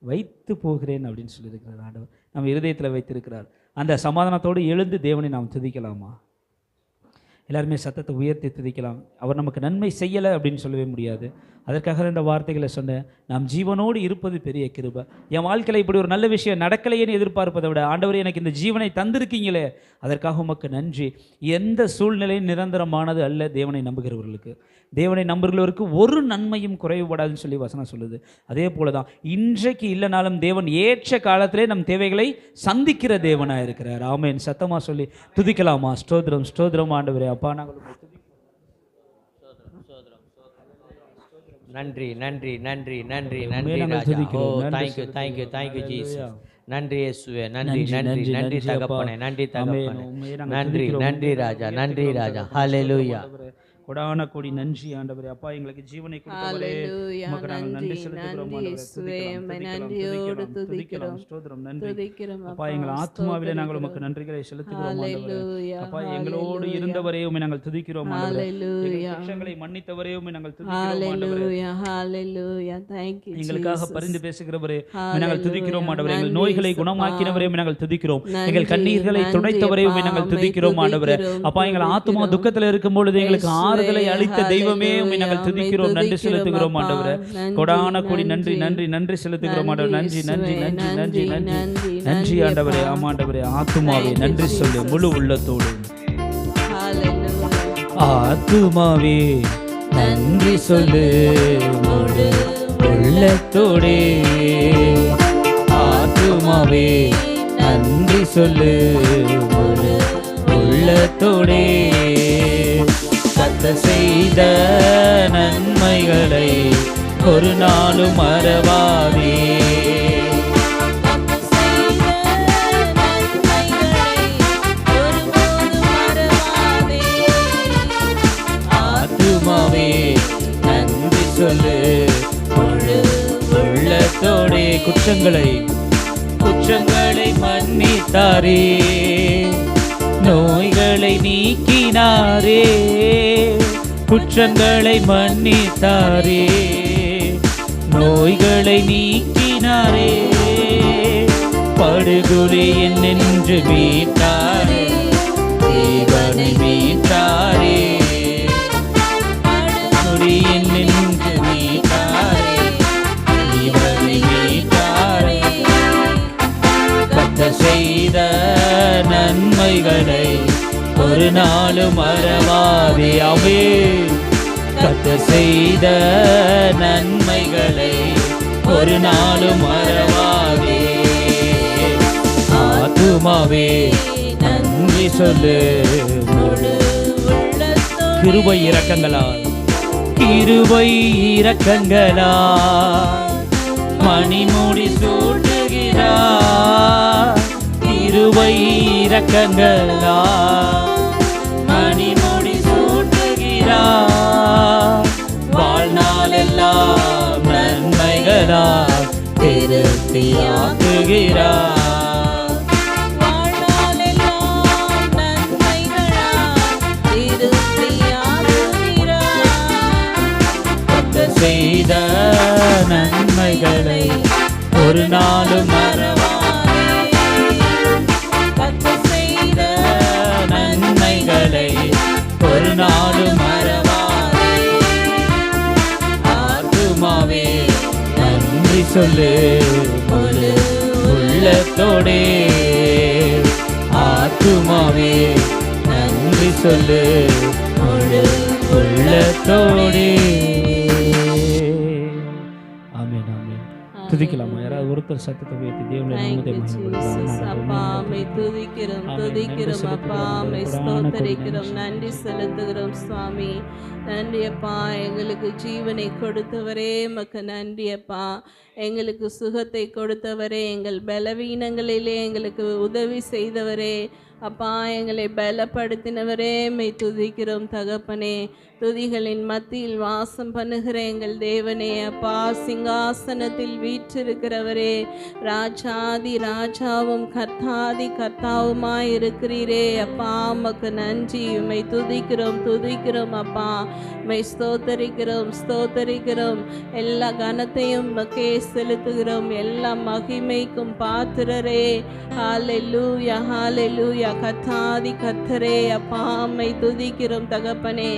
வைத்து போகிறேன் அப்படின்னு சொல்லியிருக்கிறார் ஆண்டவர். நம்ம இருதயத்தில் வைத்திருக்கிறார். அந்த சமாதானத்தோடு எழுந்து தேவனை நாம் துதிக்கலாமா? எல்லாருமே சத்தத்தை உயர்த்தி துதிக்கலாம். அவர் நமக்கு நன்மை செய்யலை அப்படின்னு சொல்லவே முடியாது. அதற்காக இந்த வார்த்தைகளை சொன்னேன். நாம் ஜீவனோடு இருப்பது பெரிய கிருபை. என் வாழ்க்கையில் இப்படி ஒரு நல்ல விஷயம் நடக்கலையேன்னு எதிர்பார்ப்பதை விட, ஆண்டவரே எனக்கு இந்த ஜீவனை தந்திருக்கீங்களே, அதற்காக உமக்கு நன்றி. எந்த சூழ்நிலையும் நிரந்தரமானது அல்ல தேவனை நம்புகிறவர்களுக்கு. தேவனை நம்புகிறவருக்கு ஒரு நன்மையும் குறைவுபடாதுன்னு சொல்லி வசனம் சொல்லுது. அதே போல தான் இன்றைக்கு இல்லைனாலும் தேவன் ஏற்ற காலத்திலே நம் தேவைகளை சந்திக்கிற தேவனாக இருக்கிறார். ஆமென். சத்தமாக சொல்லி துதிக்கலாமா? ஸ்தோத்திரம், ஸ்தோத்திரம் ஆண்டவரே. அப்பா, நாங்கள் நன்றி நன்றி நன்றி நன்றி நன்றி ராஜா. ஓ தேங்க்யூ தேங்க்யூ தேங்க்யூ ஜீசஸ். நன்றி இயேசுவே, நன்றி நன்றி நன்றி தகப்பனே, நன்றி தகப்பனே, நன்றி நன்றி ராஜா, நன்றி ராஜா. ஹல்லேலூயா. கொடான கோடி நன்றி ஆண்டவரே. அப்பா எங்களுக்கு ஜீவனை கொடுத்தவரே ஹalleluya. உமக்கு நாங்கள் நன்றி நன்றி செலுத்துகிறோம் நன்றி ஆண்டவரே. இயேசுவே, துதிக்கிறோம், உம்மை துதிக்கிறோம், நன்றியோடு துதிக்கிறோம், துதிக்கிறோம், துதிக்கிறோம் ஸ்தோத்திரம், நன்றி துதிக்கிறோம் அப்பா. எங்கள் ஆத்மாவிலே நாங்கள் உமக்கு ஸ்தோத்திரிக்கிறோம். நன்றிகளை செலுத்துகிறோம் ஆண்டவரே. ஹalleluya அப்பா எங்களோடு ஹalleluya இருந்தவரே உம்மை நாங்கள் துதிக்கிறோம் ஆண்டவரே. எங்கள் ஹalleluya குற்றங்களை மன்னித்தவரே உம்மை நாங்கள் துதிக்கிறோம் ஆண்டவரே. ஹalleluya ஹalleluya. thank you எங்களுக்காக Jesus. பரிந்து பேசுகிறவரே உம்மை நாங்கள் துதிக்கிறோம் ஹalleluya. ஆண்டவரே. எங்கள் நன்றி நோய்களை இயேசுப்பா. குணமாக்கினவரே உம்மை நாங்கள் துதிக்கிறோம். நன்றி, எங்கள் கண்ணீர்களை நன்றி துடைத்தவரே உம்மை அப்பா. நாங்கள் உம்மை துதிக்கிறோம் ஆண்டவரே. துதிக்கிறோம், அப்பா எங்கள் ஆத்மா துதிக்கிறோம். துக்கத்தில் இருக்கும் பொழுது எங்களுக்கு இயேசுவே, ஆறுதலை அளித்த தெய்வமே உம்மை நாங்கள் ஹalleluya. துதிக்கிறோம், உம்மை நன்றி செலுத்துகிறோம் துதிக்கிறோம் ஆண்டவரே. அப்பா. நன்றி, கொடான கோடி நன்றி நன்றி. நன்றி நன்றி செலுத்துகிறோம் ஆண்டவரே. நன்றி நன்றி இயேசுவே, நன்றி நன்றி நன்றி நன்றி, நன்றி நன்றி ஆண்டவரே. அப்பா. ஆமாண்டவரே, ஆத்துமாவே Thank you, நன்றி சொல்லு Jesus. முழு உள்ளத்தோடு. ஹalleluya. ஆத்துமாவே நன்றி சொல்லு முழு உள்ளத்தோடே. ஆத்துமாவே நன்றி சொல்லு முழு உள்ளத்தோடே. கர்த்தர் செய்த நன்மைகளை ஒரு நாளும் மறவாதே. ஆத்துமாவே நன்றி சொல்லு முழு உள்ளத்தோடே. குற்றங்களை மன்னித்தாரே, நோய்களை நீக்கினாரே. குற்றங்களை மன்னித்தாரே, நோய்களை நீக்கினாரே. படுகொலை என்னென்று மீட்டாரே, தேவனை மீட்டாரே. படுகொலை என்னென்று மீட்டாரே, தேவனை மீட்டாரே. கர்த்தர் செய்த நன்மைகளை ஒரு நாளும் மறவாதே. அவே கர்த்தர் செய்த நன்மைகளை ஒரு நாளும் மறவாதே. ஆத்துமாவே நன்றி சொல்லு முழு கிருபை இரக்கங்களால் மணிமுடி சூட்டுகிறார். கிருபை இரக்கங்களால் மணிமுடி சூட்டுகிறார். வாழ்நாளெல்லாம் நன்மைகளால் திருப்தியாக்குகிறார். கர்த்தர் செய்த நன்மைகளை ஒரு நாளும் மறவாதே. கர்த்தர் செய்த நன்மைகளை ஒரு நாளும் மறவாதே. ஆத்துமாவே நன்றி சொல்லு முழு உள்ளத்தோடே. ஆத்துமாவே நன்றி சொல்லு முழு உள்ளத்தோடே. ஆமென் ஆமென். துதிக்கலாமா? யாராவது ஒருத்தர் சத்தத்தை உயர்த்தி தேவனுடைய நாமத்தை மகிமைப்படுத்தலாம். அப்பா அம்மை துதிக்கிறோம் துதிக்கிறோம் அப்பா அம்மை ஸ்தோத்தரிக்கிறோம், நன்றி செலுத்துகிறோம் சுவாமி. நன்றி அப்பா, எங்களுக்கு ஜீவனை கொடுத்தவரே மக்கு நன்றி அப்பா. எங்களுக்கு சுகத்தை கொடுத்தவரே, எங்கள் பலவீனங்களிலே எங்களுக்கு உதவி செய்தவரே அப்பா, எங்களை பலப்படுத்தினவரே மெய் துதிக்கிறோம் தகப்பனே. துதிகளின் மத்தியில் வாசம் பண்ணுகிற எங்கள் தேவனே அப்பா, சிங்காசனத்தில் வீற்றிருக்கிறவரே, ராஜாதி ராஜாவும் கர்த்தாதி கர்த்தாவுமாய் இருக்கிறீரே அப்பா, உமக்கு நன்றி. உம்மை துதிக்கிறோம் துதிக்கிறோம் அப்பா, உம்மை ஸ்தோத்தரிக்கிறோம் ஸ்தோத்தரிக்கிறோம். எல்லா கனத்தையும் உமக்கே செலுத்துகிறோம், எல்லா மகிமைக்கும் பாத்திரரே. ஹalleluya ஹalleluya. கர்த்தாதி கர்த்தரே அப்பா, உம்மை துதிக்கிறோம் தகப்பனே.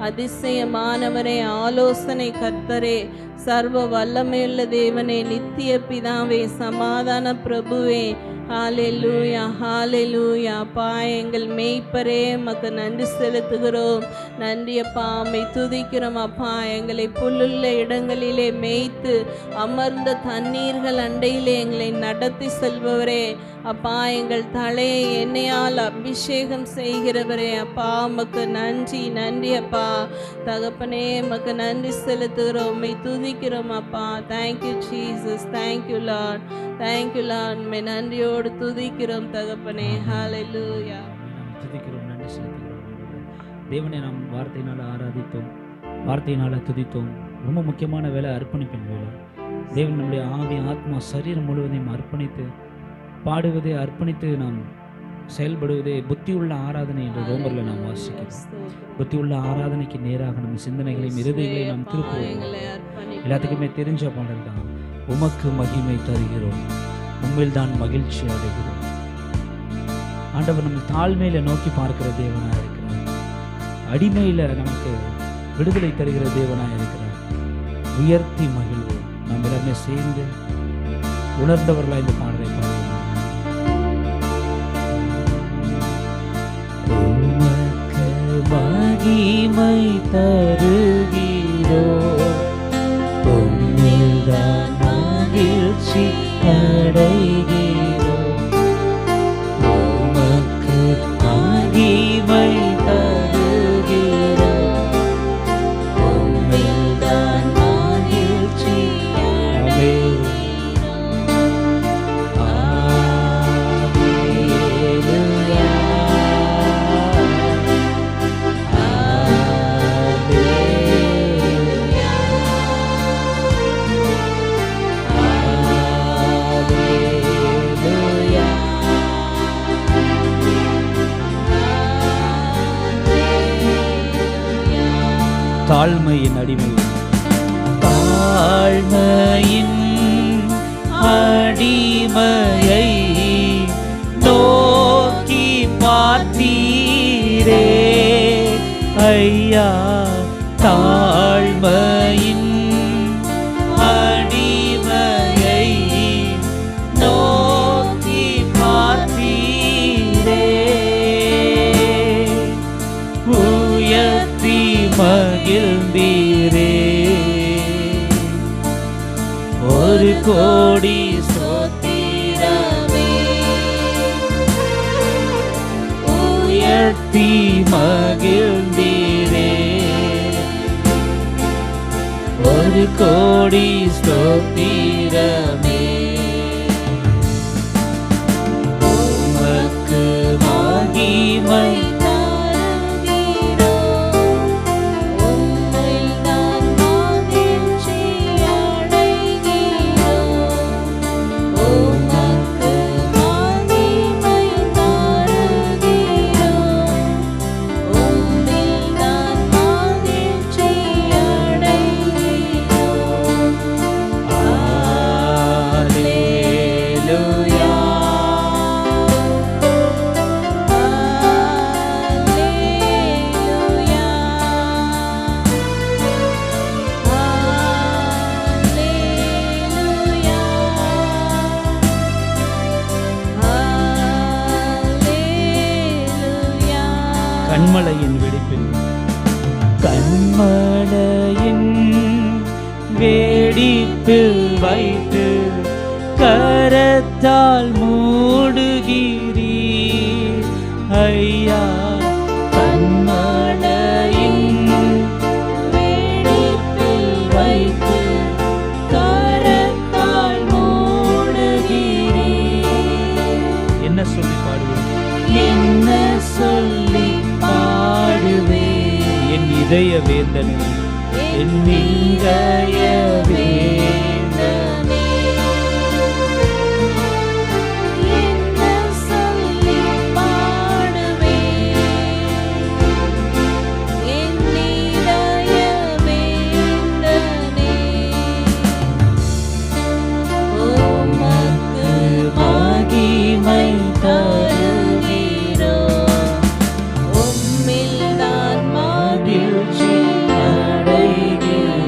அதிசயமானவரே, ஆலோசனை கர்த்தரே, சர்வ வல்லமையுள்ள தேவனே, நித்திய பிதாவே, சமாதான பிரபுவே. ஹalleluya ஹalleluya. அப்பா எங்கள் மேய்ப்பரே மக்கு நன்றி செலுத்துகிறோம். நன்றி அப்பா, உம்மை துதிக்கிறோம் அப்பா. எங்களை புல்லுள்ள இடங்களிலே மேய்த்து அமர்ந்த தண்ணீர்கள் அண்டையிலே எங்களை நடத்தி செல்பவரே அப்பா, எங்கள் தலையை எண்ணெயால் அபிஷேகம் செய்கிறவரே அப்பா, உமக்கு நன்றி நன்றி அப்பா தகப்பனே. உமக்கு நன்றி செலுத்துகிறோம், உம்மை துதிக்கிறோம் அப்பா. Thank you Jesus, thank you Lord, thank you Lord. உம்மை நன்றியோடு துதிக்கிறோம் தகப்பனே. ஹalleluya. துதிக்கிறோம், நன்றி செலுத்துகிறோம். தேவனை நாம் வார்த்தையினால் ஆராதித்தோம், வார்த்தையினால் துதித்தோம். ரொம்ப முக்கியமான வேலை அர்ப்பணிப்பின் வேலை. தேவன் நம்முடைய ஆவி, ஆத்மா, சரீரம் முழுவதையும் அர்ப்பணித்து பாடுவதை, அர்ப்பணித்து நாம் செயல்படுவதே புத்தி உள்ள ஆராதனை என்று ரோமரில் நாம் வாசிக்கிறோம். புத்தி உள்ள ஆராதனைக்கு நேராக நம்ம சிந்தனைகளையும் இருதயங்களையும் நாம் திருப்புவோம். எல்லாத்துக்குமே தெரிஞ்ச பாடல் தான், உமக்கு மகிமை தருகிறோம், உண்மையில் தான் மகிழ்ச்சி அடைகிறோம். ஆண்டவர் நம்ம தாழ்மையில நோக்கி பார்க்கிற தேவனாக இருக்கிறார். அடிமையில நமக்கு விடுதலை தருகிற தேவனாக இருக்கிறார். உயர்த்தி மகிழ்வோம். நாம் எல்லாருமே சேர்ந்து உணர்ந்தவர்களாக இந்த பாடலை பாடுவோம். உமக்கு மகிமை தருகிறோம், உம்மில் தான் மகிழ்ச்சி அடைகிறோம். உமக்கு மகிமை தருகிறோம், உம்மில் தான் மகிழ்ச்சி அடைகிறோம். தாழ்மையின் அடிமை, தாழ்மையின் அடிமையை நோக்கி பார்த்தீரே ஐயா. தாழ்மையின் அடிமையை நோக்கி பார்த்தீரே, உயர்த்தி மகிழ்ந்தீரே. ஒரு கோடி ஸ்தோத்திரமே, உயர்த்தி மகிழ்ந்தீரே. ஒரு கோடி ஸ்தோத்திரமே, உமக்கு மகிமை கண்மலையின் வெடிப்பில், கண்மலையின் வேடிப்பில் வைத்து கரத்தால் மூடுகிறீர் ஐயா. கண்மலையின் வேடிப்பில் வைத்து கரத்தால் மூடுகிறீர். என்ன சொல்லி பாடுவோம்? என்ன சொல்லி பாடுவே என் இதய வேந்தனே, என் இதய வேந்தனே. என்ன சொல்லி பாடுவே என் இதய வேந்தனே. உமக்கு மகிமை தருகிறோம், உம்மில் நான் மகிழ்ச்சி அடைகிறோம்.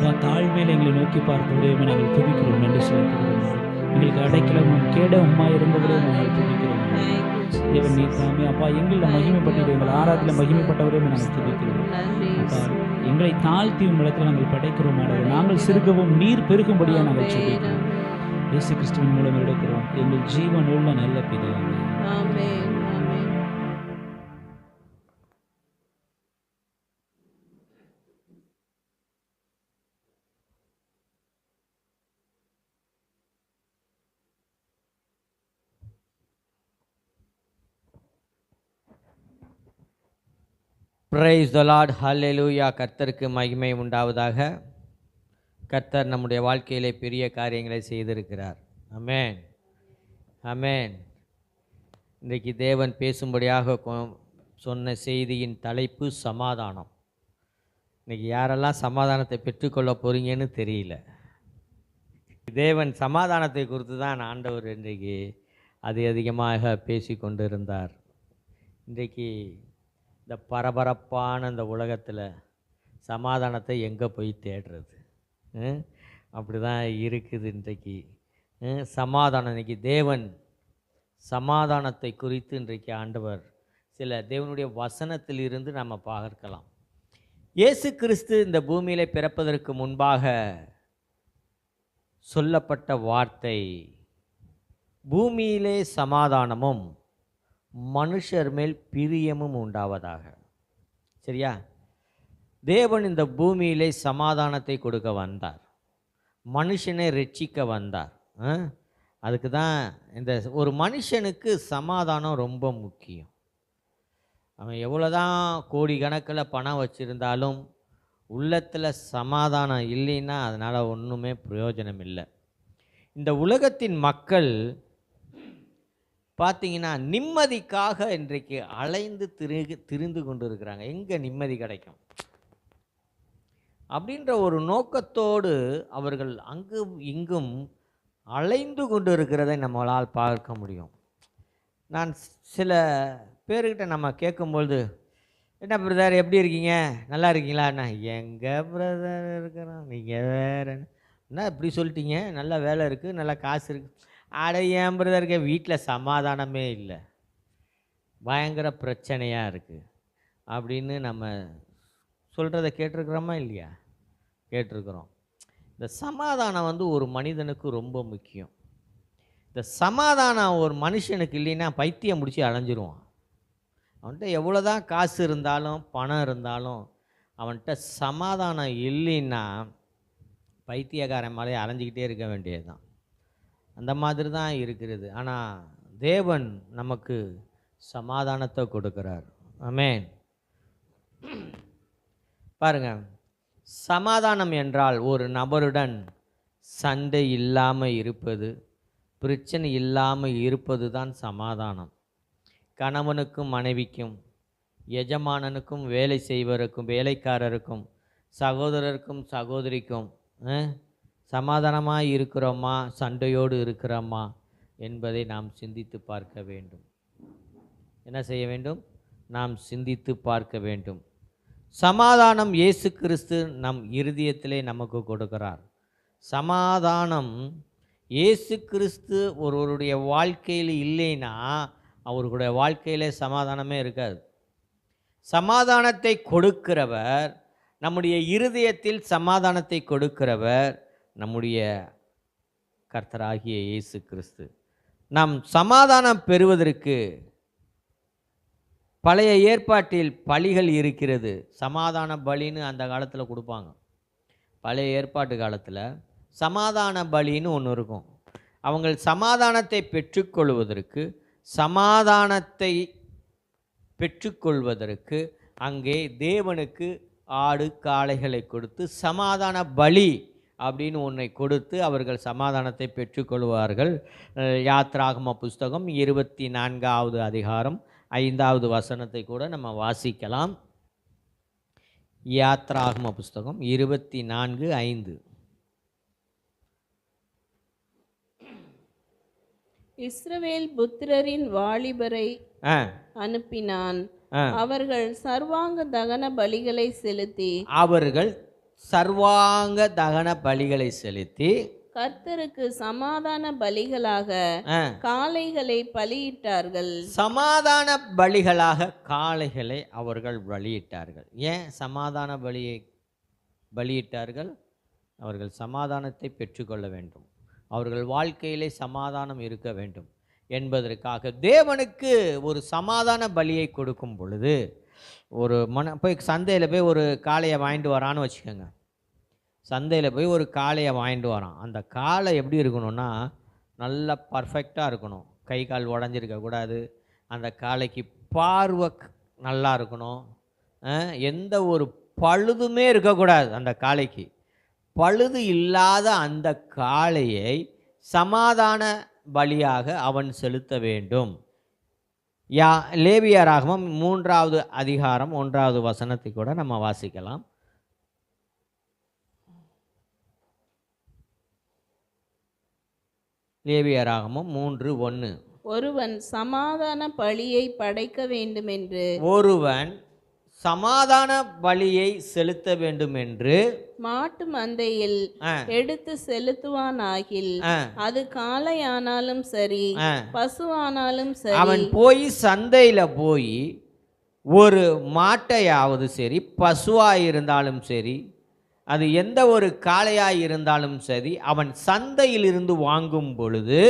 அப்பா தாழ்மையில் எங்களை நோக்கி பார்த்தவரே நாங்கள் துதிக்கிறோம், நன்றி செலுத்துகிறோம். எங்களுக்கு அடைக்கலமும் கேடவுமா இருந்தவரே நாங்கள் துதிக்கிறோம். தேவன் நீர் தாமே அப்பா எங்களில் மகிமைப்பட்டது, எங்கள் ஆராதத்தில் மகிமைப்பட்டவரே நாங்கள் துதிக்கிறோம். அப்பா எங்களை தாழ்த்தி உங்களிடத்தில் நாங்கள் படைக்கிறோம். நாங்கள் சிறுகவும் நீர் பெருகும்படியாக நாங்கள் சொல்லிக்கிறோம். இயேசு கிறிஸ்துவின் மூலம் எடுக்கிறோம் எங்கள் ஜீவன் உள்ள நல்ல பிதாவே. ஆமென். ஆமென். பிரைஸ் தி லார்ட், ஹல்லேலூயா. கர்த்தருக்கு மகிமை உண்டாவதாக. கர்த்தர் நம்முடைய வாழ்க்கையிலே பெரிய காரியங்களை செய்திருக்கிறார். ஆமென், ஆமென். இன்றைக்கு தேவன் பேசும்படியாக சொன்ன செய்தியின் தலைப்பு சமாதானம். இன்றைக்கி யாரெல்லாம் சமாதானத்தை பெற்றுக்கொள்ள போகிறீங்கன்னு தெரியல. தேவன் சமாதானத்தை குறித்து தான் ஆண்டவர் இன்றைக்கு அதிகமாக பேசி கொண்டு இருந்தார். இன்றைக்கு இந்த பரபரப்பான இந்த உலகத்தில் சமாதானத்தை எங்கே போய் தேடுறது? அப்படி தான் இருக்குது இன்றைக்கு. சமாதானம், இன்றைக்கி தேவன் சமாதானத்தை குறித்து இன்றைக்கு ஆண்டவர் சில தேவனுடைய வசனத்தில் இருந்து நம்ம பார்க்கலாம். இயேசு கிறிஸ்து இந்த பூமியில் பிறப்பதற்கு முன்பாக சொல்லப்பட்ட வார்த்தை, பூமியிலே சமாதானமும் மனுஷர் மேல் பிரியமும் உண்டாவதாக. சரியா? தேவன் இந்த பூமியிலே சமாதானத்தை கொடுக்க வந்தார், மனுஷனை ரட்சிக்க வந்தார். அதுக்கு தான் இந்த ஒரு மனுஷனுக்கு சமாதானம் ரொம்ப முக்கியம். அவன் எவ்வளோதான் கோடி கணக்கில் பணம் வச்சுருந்தாலும் உள்ளத்தில் சமாதானம் இல்லைன்னா அதனால் ஒன்றுமே பிரயோஜனம் இல்லை. இந்த உலகத்தின் மக்கள் பார்த்தீங்கன்னா நிம்மதிக்காக இன்றைக்கு அலைந்து திரிந்து கொண்டு இருக்கிறாங்க. எங்கே நிம்மதி கிடைக்கும் அப்படின்ற ஒரு நோக்கத்தோடு அவர்கள் அங்கும் இங்கும் அலைந்து கொண்டு இருக்கிறதை நம்மளால் பார்க்க முடியும். நான் சில பேர்கிட்ட நம்ம கேட்கும்பொழுது, என்ன பிரதர் எப்படி இருக்கீங்க, நல்லா இருக்கீங்களா? என்ன எங்கே பிரதர் இருக்கிறோம், நீங்கள் வேறு என்ன இப்படி சொல்லிட்டீங்க, நல்ல வேலை இருக்குது, நல்ல காசு இருக்குது. அட ஏன் பிரதருக்கு வீட்டில் சமாதானமே இல்லை, பயங்கர பிரச்சனையாக இருக்குது அப்படின்னு நம்ம சொல்கிறத கேட்டிருக்கிறோமா இல்லையா? கேட்டிருக்கிறோம். இந்த சமாதானம் ஒரு மனிதனுக்கு ரொம்ப முக்கியம். இந்த சமாதானம் ஒரு மனுஷனுக்கு இல்லைன்னா பைத்தியம் முடிச்சு அலைஞ்சிருவான். அவன்கிட்ட எவ்வளோ தான் காசு இருந்தாலும் பணம் இருந்தாலும் அவன்கிட்ட சமாதானம் இல்லைன்னா பைத்தியக்காரன் மாதிரி அலைஞ்சிக்கிட்டே இருக்க வேண்டியது தான். அந்த மாதிரி தான் இருக்கிறது. ஆனால் தேவன் நமக்கு சமாதானத்தை கொடுக்கிறார். ஆமென். பாருங்க, சமாதானம் என்றால் ஒரு நபருடன் சண்டை இல்லாமல் இருப்பது, பிரச்சனை இல்லாமல் இருப்பது தான் சமாதானம். கணவனுக்கும் மனைவிக்கும், எஜமானனுக்கும் வேலை செய்வருக்கும் வேலைக்காரருக்கும், சகோதரருக்கும் சகோதரிக்கும் சமாதானமாக இருக்கிறோமா, சண்டையோடு இருக்கிறோமா என்பதை நாம் சிந்தித்து பார்க்க வேண்டும். என்ன செய்ய வேண்டும்? நாம் சிந்தித்து பார்க்க வேண்டும். சமாதானம் இயேசு கிறிஸ்து நம் இருதயத்திலே நமக்கு கொடுக்கிறார். சமாதானம் இயேசு கிறிஸ்து ஒருவருடைய வாழ்க்கையில் இல்லைன்னா அவர்களுடைய வாழ்க்கையிலே சமாதானமே இருக்காது. சமாதானத்தை கொடுக்கிறவர், நம்முடைய இருதயத்தில் சமாதானத்தை கொடுக்கிறவர் நம்முடைய கர்த்தராகிய இயேசு கிறிஸ்து. நாம் சமாதானம் பெறுவதற்கு பழைய ஏற்பாட்டில் பலிகள் இருக்கிறது. சமாதான பலின்னு அந்த காலத்தில் கொடுப்பாங்க. பழைய ஏற்பாட்டு காலத்தில் சமாதான பலின்னு ஒன்று இருக்கும். அவங்க சமாதானத்தை பெற்றுக்கொள்வதற்கு அங்கே தேவனுக்கு ஆடு காளைகளை கொடுத்து சமாதான பலி அப்படின்னு ஒன்றை கொடுத்து அவர்கள் சமாதானத்தை பெற்றுக்கொள்வார்கள். யாத்ராகம புஸ்தகம் 24வது அதிகாரம் 5வது வசனத்தை கூட நம்ம வாசிக்கலாம். யாத்ராகம புஸ்தகம் 24:5. இஸ்ரவேல் புத்திரரின் வாலிபரை அனுப்பினான். அவர்கள் சர்வாங்க தகன பலிகளை செலுத்தி, அவர்கள் சர்வாங்க தகன பலிகளை செலுத்தி கர்த்தருக்கு சமாதான பலிகளாக ஆ, காளைகளை பலியிட்டார்கள். சமாதான பலிகளாக காளைகளை அவர்கள் பலியிட்டார்கள். ஏன் சமாதான பலியை பலியிட்டார்கள்? அவர்கள் சமாதானத்தை பெற்றுக்கொள்ள வேண்டும், அவர்கள் வாழ்க்கையிலே சமாதானம் இருக்க வேண்டும் என்பதற்காக தேவனுக்கு ஒரு சமாதான பலியை கொடுக்கும் பொழுது, ஒரு போய் சந்தையில் போய் ஒரு காளையை வாங்கிட்டு வரான்னு வச்சுக்கோங்க. சந்தையில் போய் ஒரு காளையை வாங்கிட்டு வரான். அந்த காளை எப்படி இருக்கணும்னா நல்லா பர்ஃபெக்டாக இருக்கணும். கை கால் உடஞ்சிருக்கக்கூடாது. அந்த காளைக்கு பார்வை நல்லா இருக்கணும். எந்த ஒரு பழுதுமே இருக்கக்கூடாது. அந்த காளைக்கு பழுது இல்லாத அந்த காளையை சமாதான பலியாக அவன் செலுத்த வேண்டும். லேவியராகமம் 3வது அதிகாரம் 1வது வசனத்தை கூட நம்ம வாசிக்கலாம். லேவியராகமம் 3:1. ஒருவன் சமாதான பலியை படைக்க வேண்டுமென்று ஒருவன் சமாதான பலியை செலுத்த வேண்டும் என்று மாட்டு மந்தையில் எடுத்து செலுத்துவானாகில் அது காளையானாலும் சரி பசுவானாலும் சரி, அவன் போய் சந்தையில் போய் ஒரு மாட்டையாவது சரி, பசுவாக இருந்தாலும் சரி, அது எந்த ஒரு காளையாக இருந்தாலும் சரி, அவன் சந்தையிலிருந்து வாங்கும் பொழுது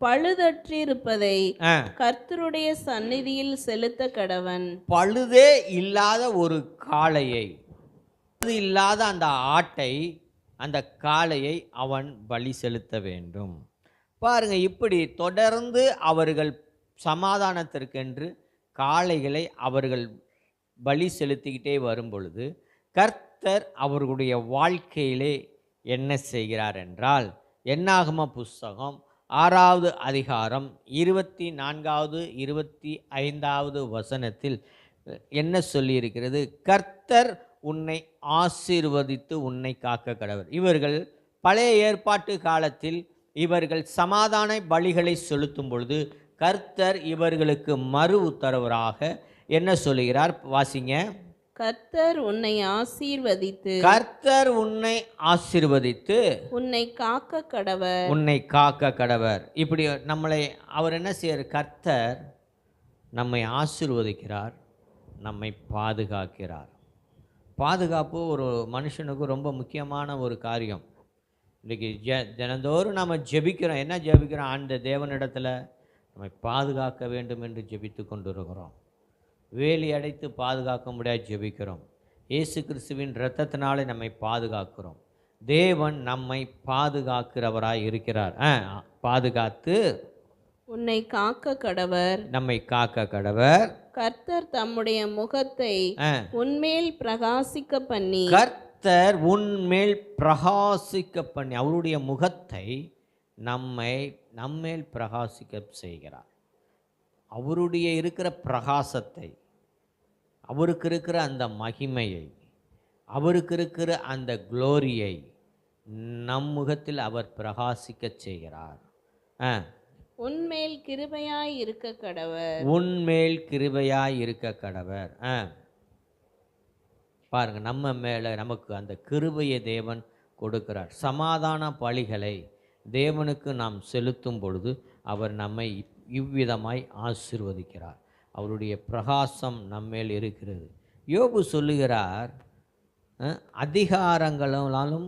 பழுதற்றிருப்பதை கர்த்தருடைய சந்நிதியில் செலுத்த கடவன். பழுதே இல்லாத ஒரு காளையை, பழுது இல்லாத அந்த ஆட்டை, அந்த காளையை அவன் பலி செலுத்த வேண்டும். பாருங்க, இப்படி தொடர்ந்து அவர்கள் சமாதானத்திற்கென்று காளைகளை அவர்கள் பலி செலுத்திக்கிட்டே வரும் பொழுது கர்த்தர் அவர்களுடைய வாழ்க்கையிலே என்ன செய்கிறார் என்றால், என்னாகம புஸ்தகம் 6வது அதிகாரம் 24வது 25வது வசனத்தில் என்ன சொல்லியிருக்கிறது? கர்த்தர் உன்னை ஆசீர்வதித்து உன்னை காக்க கடவர். இவர்கள் பழைய ஏற்பாட்டு காலத்தில் இவர்கள் சமாதான பலிகளை செலுத்தும் பொழுது கர்த்தர் இவர்களுக்கு மறு உத்தரவராக என்ன சொல்லுகிறார்? வாசிங்க. கர்த்தர் உன்னை ஆசீர்வதித்து, கர்த்தர் உன்னை ஆசீர்வதித்து உன்னை காக்க கடவர், உன்னை காக்க கடவர். இப்படி நம்மளை அவர் என்ன செய்யறார்? கர்த்தர் நம்மை ஆசீர்வதிக்கிறார், நம்மை பாதுகாக்கிறார். பாதுகாப்பு ஒரு மனுஷனுக்கு ரொம்ப முக்கியமான ஒரு காரியம். இன்றைக்கி தினந்தோறும் நம்ம ஜெபிக்கிறோம். என்ன ஜெபிக்கிறோம்? அந்த தேவனிடத்தில் நம்மை பாதுகாக்க வேண்டும் என்று ஜெபித்து கொண்டு இருக்கிறோம். வேலி அடைத்து பாதுகாக்க முடியாது ஜெபிக்கிறோம். இயேசு கிறிஸ்துவின் இரத்தத்தினாலே நம்மை பாதுகாக்கிறோம். தேவன் நம்மை பாதுகாக்கிறவராய் இருக்கிறார். பாதுகாத்து உன்னை காக்க கடவர், நம்மை காக்க கடவர். கர்த்தர் தம்முடைய முகத்தை உன்மேல் பிரகாசிக்க பண்ணி, கர்த்தர் உன்மேல் பிரகாசிக்க பண்ணி, அவருடைய முகத்தை நம்மேல் பிரகாசிக்க செய்கிறார். அவருடைய இருக்கிற பிரகாசத்தை, அவருக்கு இருக்கிற அந்த மகிமையை, அவருக்கு இருக்கிற அந்த குளோரியை நம் முகத்தில் அவர் பிரகாசிக்க செய்கிறார். உன்மேல் கிருபையாய் இருக்க கடவர், உன்மேல் கிருபையாய் இருக்க கடவர். பாருங்க, நம்ம மேலே நமக்கு அந்த கிருபையை தேவன் கொடுக்கிறார். சமாதான பலிகளை தேவனுக்கு நாம் செலுத்தும் பொழுது அவர் நம்மை இவ்விதமாய் ஆசீர்வதிக்கிறார். அவருடைய பிரகாசம் நம்மேல் இருக்கிறது. யோபு சொல்லுகிறார், அதிகாரங்களாலும்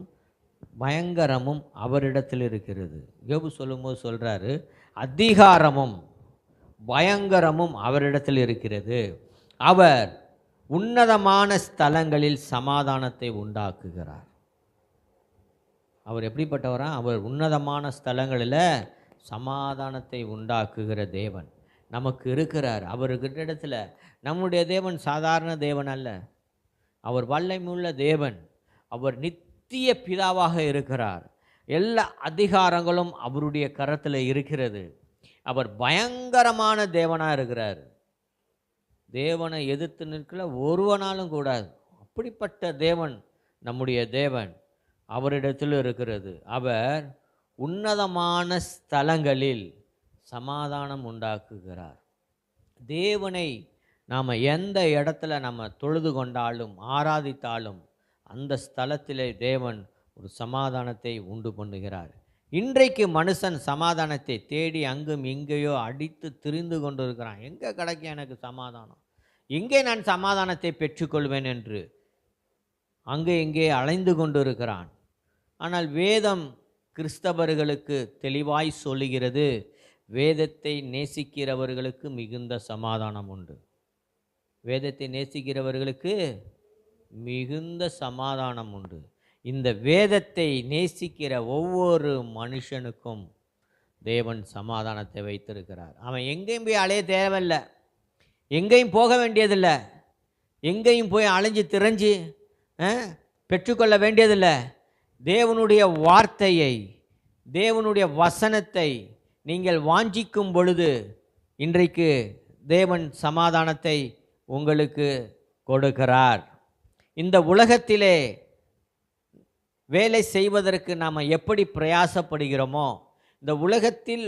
பயங்கரமும் அவரிடத்தில் இருக்கிறது. யோபு சொல்லும்போது சொல்கிறாரு, அதிகாரமும் பயங்கரமும் அவரிடத்தில் இருக்கிறது. அவர் உன்னதமான ஸ்தலங்களில் சமாதானத்தை உண்டாக்குகிறார். அவர் எப்படிப்பட்டவரா? அவர் உன்னதமான ஸ்தலங்களில் சமாதானத்தை உண்டாக்குகிற தேவன் நமக்கு இருக்கிறார். அவர்கிட்ட இடத்துல நம்முடைய தேவன் சாதாரண தேவன் அல்ல, அவர் வல்லமையுள்ள தேவன். அவர் நித்திய பிதாவாக இருக்கிறார். எல்லா அதிகாரங்களும் அவருடைய கரத்தில் இருக்கிறது. அவர் பயங்கரமான தேவனாக இருக்கிறார். தேவனை எதிர்த்து நிற்கல ஒருவனாலும் கூடாது. அப்படிப்பட்ட தேவன் நம்முடைய தேவன், அவரிடத்தில் இருக்கிறது. அவர் உன்னதமான ஸ்தலங்களில் சமாதானம் உண்டாக்குகிறார். தேவனை நாம் எந்த இடத்துல நம்ம தொழுது கொண்டாலும் ஆராதித்தாலும் அந்த ஸ்தலத்திலே தேவன் ஒரு சமாதானத்தை உண்டு பண்ணுகிறார். இன்றைக்கு மனுஷன் சமாதானத்தை தேடி அங்கும் இங்கேயோ அடித்து திரிந்து கொண்டு இருக்கிறான். எங்கே கிடைக்கும் எனக்கு சமாதானம், எங்கே நான் சமாதானத்தை பெற்றுக்கொள்வேன் என்று அங்கே இங்கே அலைந்து கொண்டு இருக்கிறான். ஆனால் வேதம் கிறிஸ்தவர்களுக்கு தெளிவாய் சொல்லுகிறது, வேதத்தை நேசிக்கிறவர்களுக்கு மிகுந்த சமாதானம் உண்டு. வேதத்தை நேசிக்கிறவர்களுக்கு மிகுந்த சமாதானம் உண்டு. இந்த வேதத்தை நேசிக்கிற ஒவ்வொரு மனுஷனுக்கும் தேவன் சமாதானத்தை வைத்திருக்கிறார். அவன் எங்கேயும் போய் அலைய தேவையில்லை, எங்கேயும் போக வேண்டியதில்லை, எங்கேயும் போய் அலைஞ்சு திரைஞ்சு பெற்றுக்கொள்ள வேண்டியதில்லை. தேவனுடைய வார்த்தையை, தேவனுடைய வசனத்தை நீங்கள் வாஞ்சிக்கும் பொழுது இன்றைக்கு தேவன் சமாதானத்தை உங்களுக்கு கொடுக்கிறார். இந்த உலகத்திலே வேலை செய்வதற்கு நாம் எப்படி பிரயாசப்படுகிறோமோ, இந்த உலகத்தில்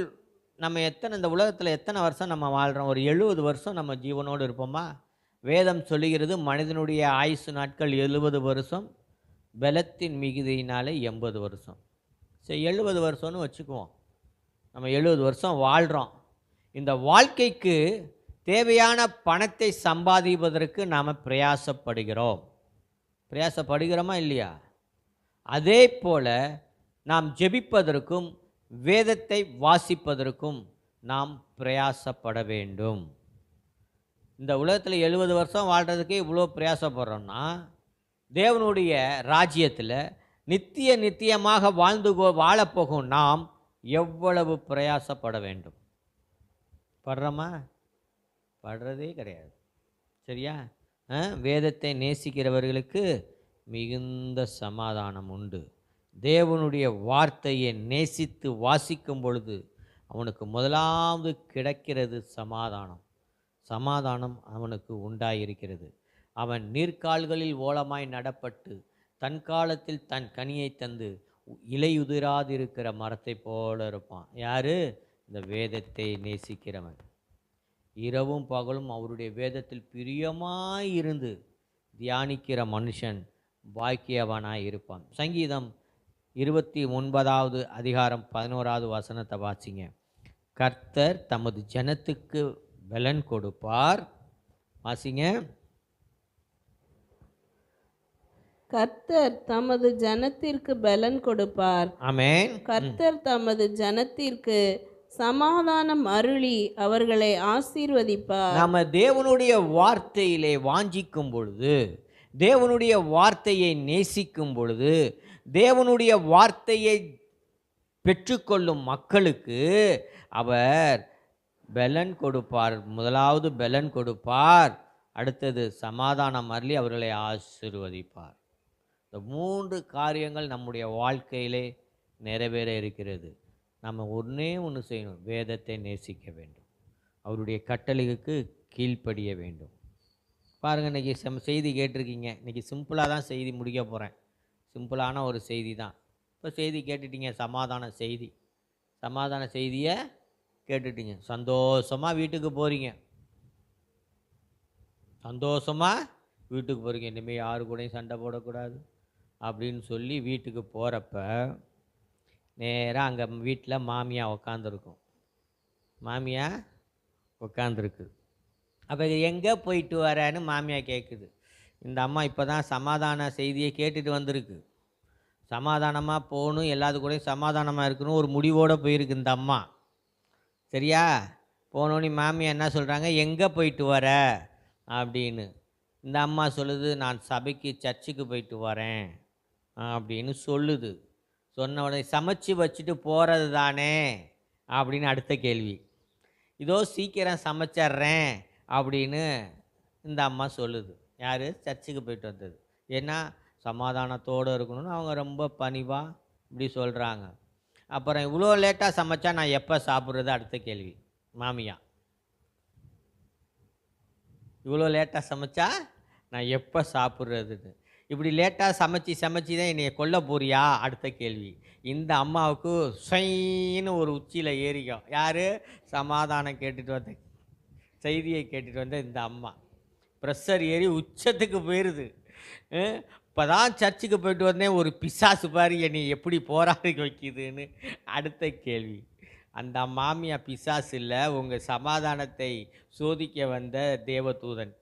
நம்ம இந்த உலகத்தில் எத்தனை வருஷம் நம்ம வாழ்கிறோம்? ஒரு 70 வருஷம் நம்ம ஜீவனோடு இருப்போமா? வேதம் சொல்லுகிறது மனிதனுடைய ஆயுசு நாட்கள் 70 வருஷம், பலத்தின் மிகுதியினாலே 80 வருஷம். சரி, 70 வருஷம்னு வச்சுக்குவோம். நம்ம 70 வருஷம் வாழ்கிறோம். இந்த வாழ்க்கைக்கு தேவையான பணத்தை சம்பாதிப்பதற்கு நாம் பிரயாசப்படுகிறோமா இல்லையா? அதே போல் நாம் ஜெபிப்பதற்கும் வேதத்தை வாசிப்பதற்கும் நாம் பிரயாசப்பட வேண்டும். இந்த உலகத்தில் 70 வருஷம் வாழ்கிறதுக்கே இவ்வளோ பிரயாசப்படுறோம்னா, தேவனுடைய ராஜ்யத்தில் நித்தியமாக வாழப்போகும் நாம் எவ்வளவு பிரயாசப்பட வேண்டும்? படுறோமா? படுறதே கிடையாது. சரியா? வேதத்தை நேசிக்கிறவர்களுக்கு மிகுந்த சமாதானம் உண்டு. தேவனுடைய வார்த்தையை நேசித்து வாசிக்கும் பொழுது அவனுக்கு முதலாவது கிடைக்கிறது சமாதானம் அவனுக்கு உண்டாயிருக்கிறது. அவன் நீர்க்கால்களில் ஓலமாய் நடப்பட்டு தன் காலத்தில் தன் கனியை தந்து இலையுதிராதிருக்கிற மரத்தை போல இருப்பான். யாரு? இந்த வேதத்தை நேசிக்கிறவன். இரவும் பகலும் அவருடைய வேதத்தில் பிரியமாயிருந்து தியானிக்கிற மனுஷன் பாக்கியவனாய் இருப்பான். சங்கீதம் 29வது அதிகாரம் 11வது வசனத்தை வாசிங்க. கர்த்தர் தமது ஜனத்துக்கு பலன் கொடுப்பார். வாசிங்க. கர்த்தர் தமது ஜனத்திற்கு பலன் கொடுப்பார். ஆமென். கர்த்தர் தமது ஜனத்திற்கு சமாதானம் அருளி அவர்களை ஆசீர்வதிப்பார். நம்ம தேவனுடைய வார்த்தையிலே வாஞ்சிக்கும் பொழுது, தேவனுடைய வார்த்தையை நேசிக்கும் பொழுது, தேவனுடைய வார்த்தையை பெற்றுக்கொள்ளும் மக்களுக்கு அவர் பலன் கொடுப்பார். முதலாவது பலன் கொடுப்பார், அடுத்தது சமாதானம் அருளி அவர்களை ஆசீர்வதிப்பார். இந்த 3 காரியங்கள் நம்முடைய வாழ்க்கையிலே நிறைவேற இருக்கிறது. நம்ம ஒன்று செய்யணும், வேதத்தை நேசிக்க வேண்டும், அவருடைய கட்டளைக்கு கீழ்ப்படிய வேண்டும். பாருங்கள், இன்றைக்கி செய்தி கேட்டிருக்கீங்க. இன்றைக்கி சிம்பிளாக தான் செய்தி முடிக்க போகிறேன். சிம்பிளான ஒரு செய்தி தான். இப்போ செய்தி கேட்டுட்டீங்க, சமாதான செய்தியை கேட்டுட்டீங்க. சந்தோஷமாக வீட்டுக்கு போகிறீங்க. இனிமேல் யாரு கூடயும் சண்டை போடக்கூடாது அப்படின்னு சொல்லி வீட்டுக்கு போகிறப்ப நேராக அங்கே வீட்டில் மாமியா உட்காந்துருக்கு. அப்போ எங்கே போயிட்டு வரேன்னு மாமியா கேட்குது. இந்த அம்மா இப்போ தான் சமாதான செய்தியை கேட்டுட்டு வந்திருக்கு. சமாதானமாக போகணும், எல்லாத்து கூடயும் சமாதானமாக இருக்கணும் ஒரு முடிவோடு போயிருக்கு இந்த அம்மா. சரியா? போனோன்னு மாமியா என்ன சொல்கிறாங்க, எங்கே போயிட்டு வர அப்படின்னு. இந்த அம்மா சொல்லுது, நான் சர்ச்சுக்கு போயிட்டு வரேன் அப்படின்னு சொல்லுது. சொன்ன உடனே சமைச்சு வச்சுட்டு போகிறது தானே அப்படின்னு அடுத்த கேள்வி. இதோ சீக்கிரம் சமைச்சிட்றேன் அப்படின்னு இந்த அம்மா சொல்லுது. யார்? சர்ச்சுக்கு போயிட்டு வந்தது. ஏன்னா சமாதானத்தோடு இருக்கணும்னு அவங்க ரொம்ப பணிவாக இப்படி சொல்கிறாங்க. அப்புறம் இவ்வளோ லேட்டாக சமைச்சா நான் எப்போ சாப்பிட்றது? அடுத்த கேள்வி மாமியா. இவ்வளோ லேட்டாக சமைச்சா நான் எப்போ சாப்பிட்றதுன்னு. இப்படி லேட்டாக சமைச்சி தான் என்னைய கொல்ல போறியா? அடுத்த கேள்வி. இந்த அம்மாவுக்கு ஸ்வைன்னு ஒரு உச்சியில் ஏறிக்கும். யார்? சமாதானம் கேட்டுட்டு வந்த செய்தியை கேட்டுட்டு வந்த இந்த அம்மா ப்ரெஷர் ஏறி உச்சத்துக்கு போயிடுது. இப்போ தான் சர்ச்சுக்கு போயிட்டு வந்தேன், ஒரு பிசாசு பாரு என்னை எப்படி போராடி வைக்குதுன்னு. அடுத்த கேள்வி, அந்த மாமியா பிசாசு இல்லை, உங்கள் சமாதானத்தை சோதிக்க வந்த தேவதூதன்.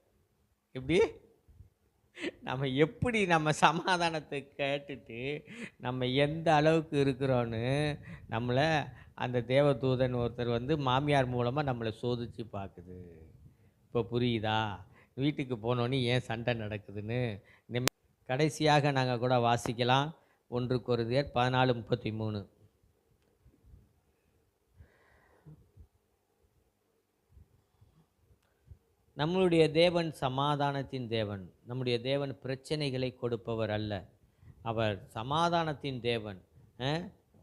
எப்படி நம்ம சமாதானத்தை கேட்டுட்டு நம்ம எந்த அளவுக்கு இருக்கிறோன்னு நம்மளை அந்த தேவதூதன் ஒருத்தர் வந்து மாமியார் மூலமாக நம்மளை சோதித்து பார்க்குது. இப்போ புரியுதா வீட்டுக்கு போனோன்னே ஏன் சண்டை நடக்குதுன்னு? கடைசியாக நாங்கள் கூட வாசிக்கலாம் 1 கொரிந்தியர் 14:33. நம்மளுடைய தேவன் சமாதானத்தின் தேவன். நம்முடைய தேவன் பிரச்சனைகளை கொடுப்பவர் அல்ல, அவர் சமாதானத்தின் தேவன்.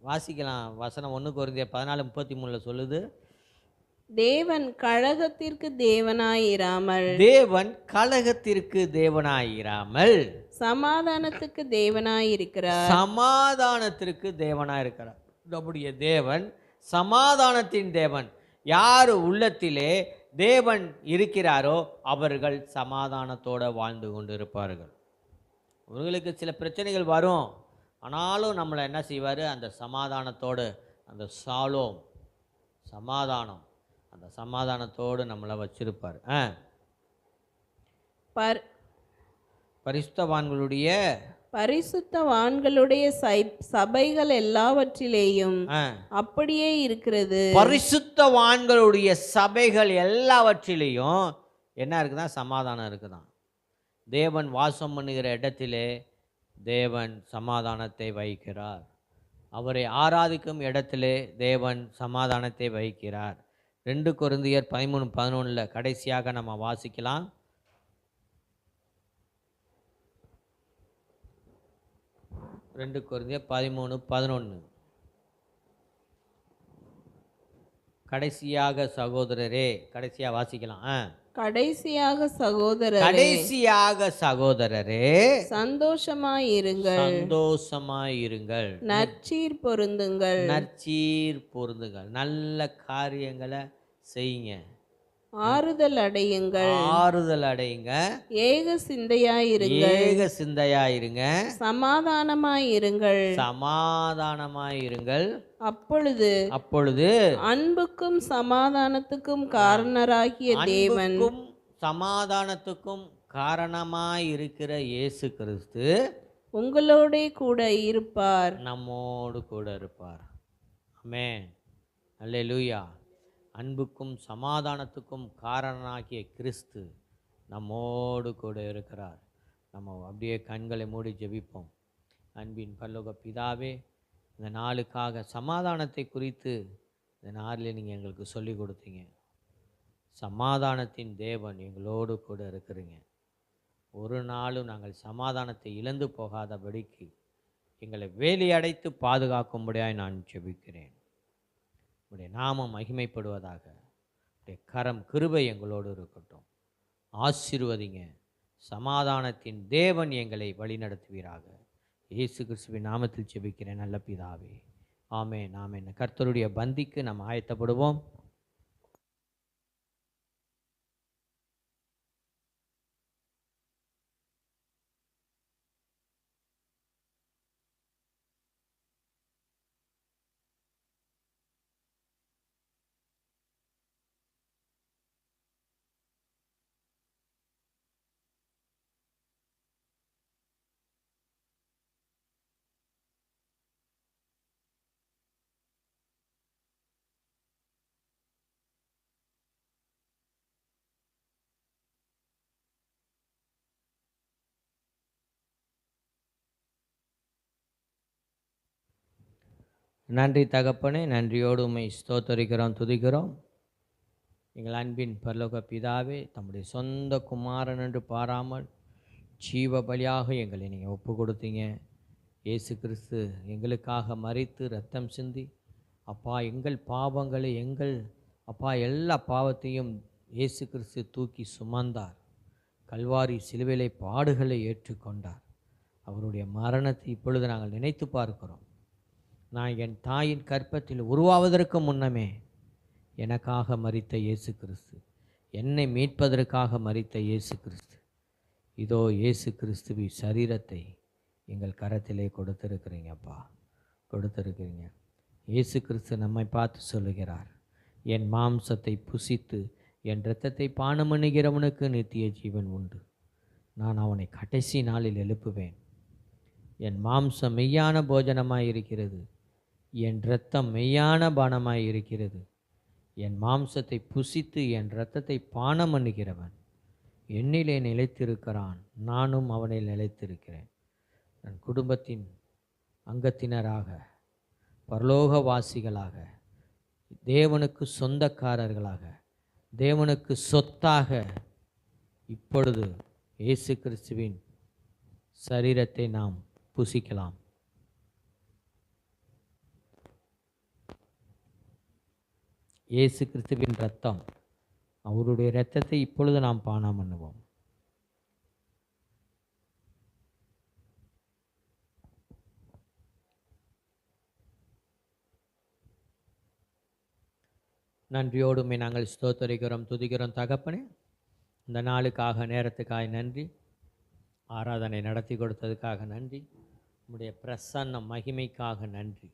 வாசிக்கலாம் வசனம் 1 கொரிந்தியர் 14:33 சொல்லுது, தேவன் கழகத்திற்கு தேவனாயிராமல் சமாதானத்துக்கு தேவனாயிருக்கிறார். சமாதானத்திற்கு தேவனாயிருக்கிறார். நம்முடைய தேவன் சமாதானத்தின் தேவன். யார் உள்ளத்திலே தேவன் இருக்கிறாரோ அவர்கள் சமாதானத்தோடு வாழ்ந்து கொண்டு இருப்பார்கள். அவர்களுக்கு சில பிரச்சனைகள் வரும், ஆனாலும் நம்மளை என்ன செய்வார்? அந்த சமாதானத்தோடு, அந்த சாலோம் சமாதானம், அந்த சமாதானத்தோடு நம்மளை வச்சிருப்பார். பரிசுத்தவான்களுடைய சபைகள் எல்லாவற்றிலேயும் அப்படியே இருக்கிறது. பரிசுத்தவான்களுடைய சபைகள் எல்லாவற்றிலேயும் என்ன இருக்குதான்? சமாதானம் இருக்குதான். தேவன் வாசம் பண்ணுகிற இடத்திலே தேவன் சமாதானத்தை வைக்கிறார். அவரை ஆராதிக்கும் இடத்திலே தேவன் சமாதானத்தை வைக்கிறார். 2 கொரிந்தியர் 13:11 கடைசியாக நம்ம வாசிக்கலாம். 2 கொரிந்தியர் 13:11 கடைசியாக சகோதரரே, கடைசியாக வாசிக்கலாம். கடைசியாக சகோதரரே சந்தோஷமாயிருங்கள், நற்சீர் பொருந்துங்கள், நல்ல காரியங்களை செய்யுங்க, ஆறுதல் அடையுங்க, ஏக சிந்தையாயிருங்க, சமாதானமாயிருங்கள். அப்பொழுது அன்புக்கும் சமாதானத்துக்கும் காரணராகிய தேவன், சமாதானத்துக்கும் காரணமாயிருக்கிற இயேசு கிறிஸ்து உங்களோட கூட இருப்பார், நம்மோடு கூட இருப்பார். ஆமென், அல்லேலூயா. அன்புக்கும் சமாதானத்துக்கும் காரணனாகிய கிறிஸ்து நம்மோடு கூட இருக்கிறார். நம்ம அப்படியே கண்களை மூடி ஜெபிப்போம். அன்பின் பரலோக பிதாவே, இந்த நாளுக்காக சமாதானத்தை குறித்து இந்த நாளில் நீங்கள் எங்களுக்கு சொல்லி கொடுத்தீங்க. சமாதானத்தின் தேவன் எங்களோடு கூட இருக்கிறீங்க. ஒரு நாளும் நாங்கள் சமாதானத்தை இழந்து போகாதபடிக்கு எங்களை வேலி அடைத்து பாதுகாக்கும்படியாய் நான் ஜெபிக்கிறேன். உடைய நாமம் மகிமைப்படுவதாக. உடைய கரம் கிருபை எங்களோடு இருக்கட்டும். ஆசீர்வதிங்க. சமாதானத்தின் தேவன் எங்களை வழிநடத்துவீராக. இயேசு கிறிஸ்துவின் நாமத்தில் ஜெபிக்கிறேன் நல்ல பிதாவே, ஆமென், ஆமென். கர்த்தருடைய பந்திக்கு நாம் ஆயத்தப்படுவோம். நன்றி தகப்பனே, நன்றியோடு உம்மை ஸ்தோத்தரிக்கிறோம், துதிக்கிறோம். எங்கள் அன்பின் பரலோக பிதாவே, தம்முடைய சொந்த குமாரன் என்று பாராமல் ஜீவ பலியாக எங்களை நீங்கள் ஒப்பு கொடுத்தீங்க. இயேசு கிறிஸ்து எங்களுக்காக மரித்து இரத்தம் சிந்தி அப்பா எங்கள் பாவங்களை அப்பா எல்லா பாவத்தையும் இயேசு கிறிஸ்து தூக்கி சுமந்தார். கல்வாரி சிலுவையிலே பாடுகளை ஏற்றுக்கொண்டார். அவருடைய மரணத்தை இப்பொழுது நாங்கள் நினைத்து பார்க்கிறோம். நான் என் தாயின் கற்பத்தில் உருவாவதற்கு முன்னமே எனக்காக மரித்த இயேசு கிறிஸ்து, என்னை மீட்பதற்காக மரித்த இயேசு கிறிஸ்து, இதோ இயேசு கிறிஸ்துவின் சரீரத்தை எங்கள் கரத்திலே கொடுத்துருக்கிறீங்கப்பா, கொடுத்துருக்கிறீங்க. இயேசு கிறிஸ்து நம்மை பார்த்து சொல்லுகிறார், என் மாம்சத்தை புசித்து என் இரத்தத்தை பானம் பண்ணுகிறவனுக்கு நித்திய ஜீவன் உண்டு, நான் அவனை கடைசி நாளில் எழுப்புவேன். என் மாம்சம் மெய்யான போஜனமாய் இருக்கிறது, என் இரத்தம் மெய்யான பானமாய் இருக்கிறது. என் மாம்சத்தை புசித்து என் இரத்தத்தை பானம் பண்ணுகிறவன் என்னிலே நிலைத்திருக்கிறான், நானும் அவனில் நிலைத்திருக்கிறேன். தன் குடும்பத்தின் அங்கத்தினராக, பரலோகவாசிகளாக, தேவனுக்கு சொந்தக்காரர்களாக, தேவனுக்கு சொத்தாக இப்பொழுது இயேசு கிறிஸ்துவின் சரீரத்தை நாம் புசிக்கலாம். இயேசு கிறிஸ்துவின் இரத்தம், அவருடைய இரத்தத்தை இப்பொழுது நாம் பானம் பண்ணுவோம். நன்றியோடுமே நாங்கள் ஸ்தோத்தரிக்கிறோம், துதிக்கிறோம் தகப்பனே. இந்த நாளுக்காக, நேரத்துக்காக நன்றி. ஆராதனை நடத்தி கொடுத்ததுக்காக நன்றி. உம்முடைய பிரசன்ன மகிமைக்காக நன்றி.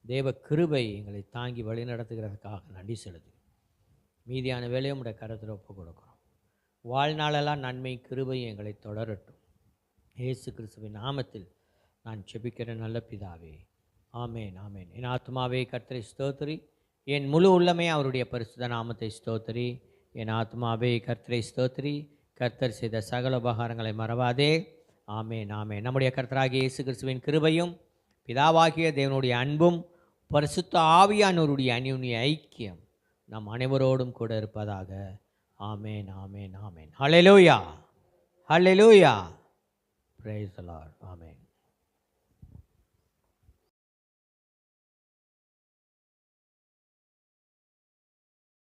தேவ கிருபை எங்களை தாங்கி வழி நடத்துகிறதுக்காக நன்றி செலுத்து. மீதியான வேலையை உம்முடைய கருத்தில் ஒப்பு கொடுக்குறோம். வாழ்நாளெல்லாம் நன்மை கிருபை எங்களை தொடரட்டும். இயேசு கிறிஸ்துவின் நாமத்தில் நான் செபிக்கிற நல்ல பிதாவே, ஆமேன், ஆமேன். என் ஆத்மாவே கர்த்தரை ஸ்தோத்திரி, என் முழு உள்ளமே அவருடைய பரிசுத்த நாமத்தை ஸ்தோத்திரி. என் ஆத்மாவே கர்த்தரை ஸ்தோத்திரி, கர்த்தர் செய்த சகல உபகாரங்களை மறவாதே. ஆமேன், ஆமேன். நம்முடைய கர்த்தராகிய இயேசு கிறிஸ்துவின் கிருபையும், பிதாவாகிய தேவனுடைய அன்பும், பரிசுத்த ஆவியானவருடைய அந்யோன்ய ஐக்கியம் நம் அனைவரோடும் கூட இருப்பதாக. Amen, amen, amen. Hallelujah, hallelujah. Praise the lord. Amen.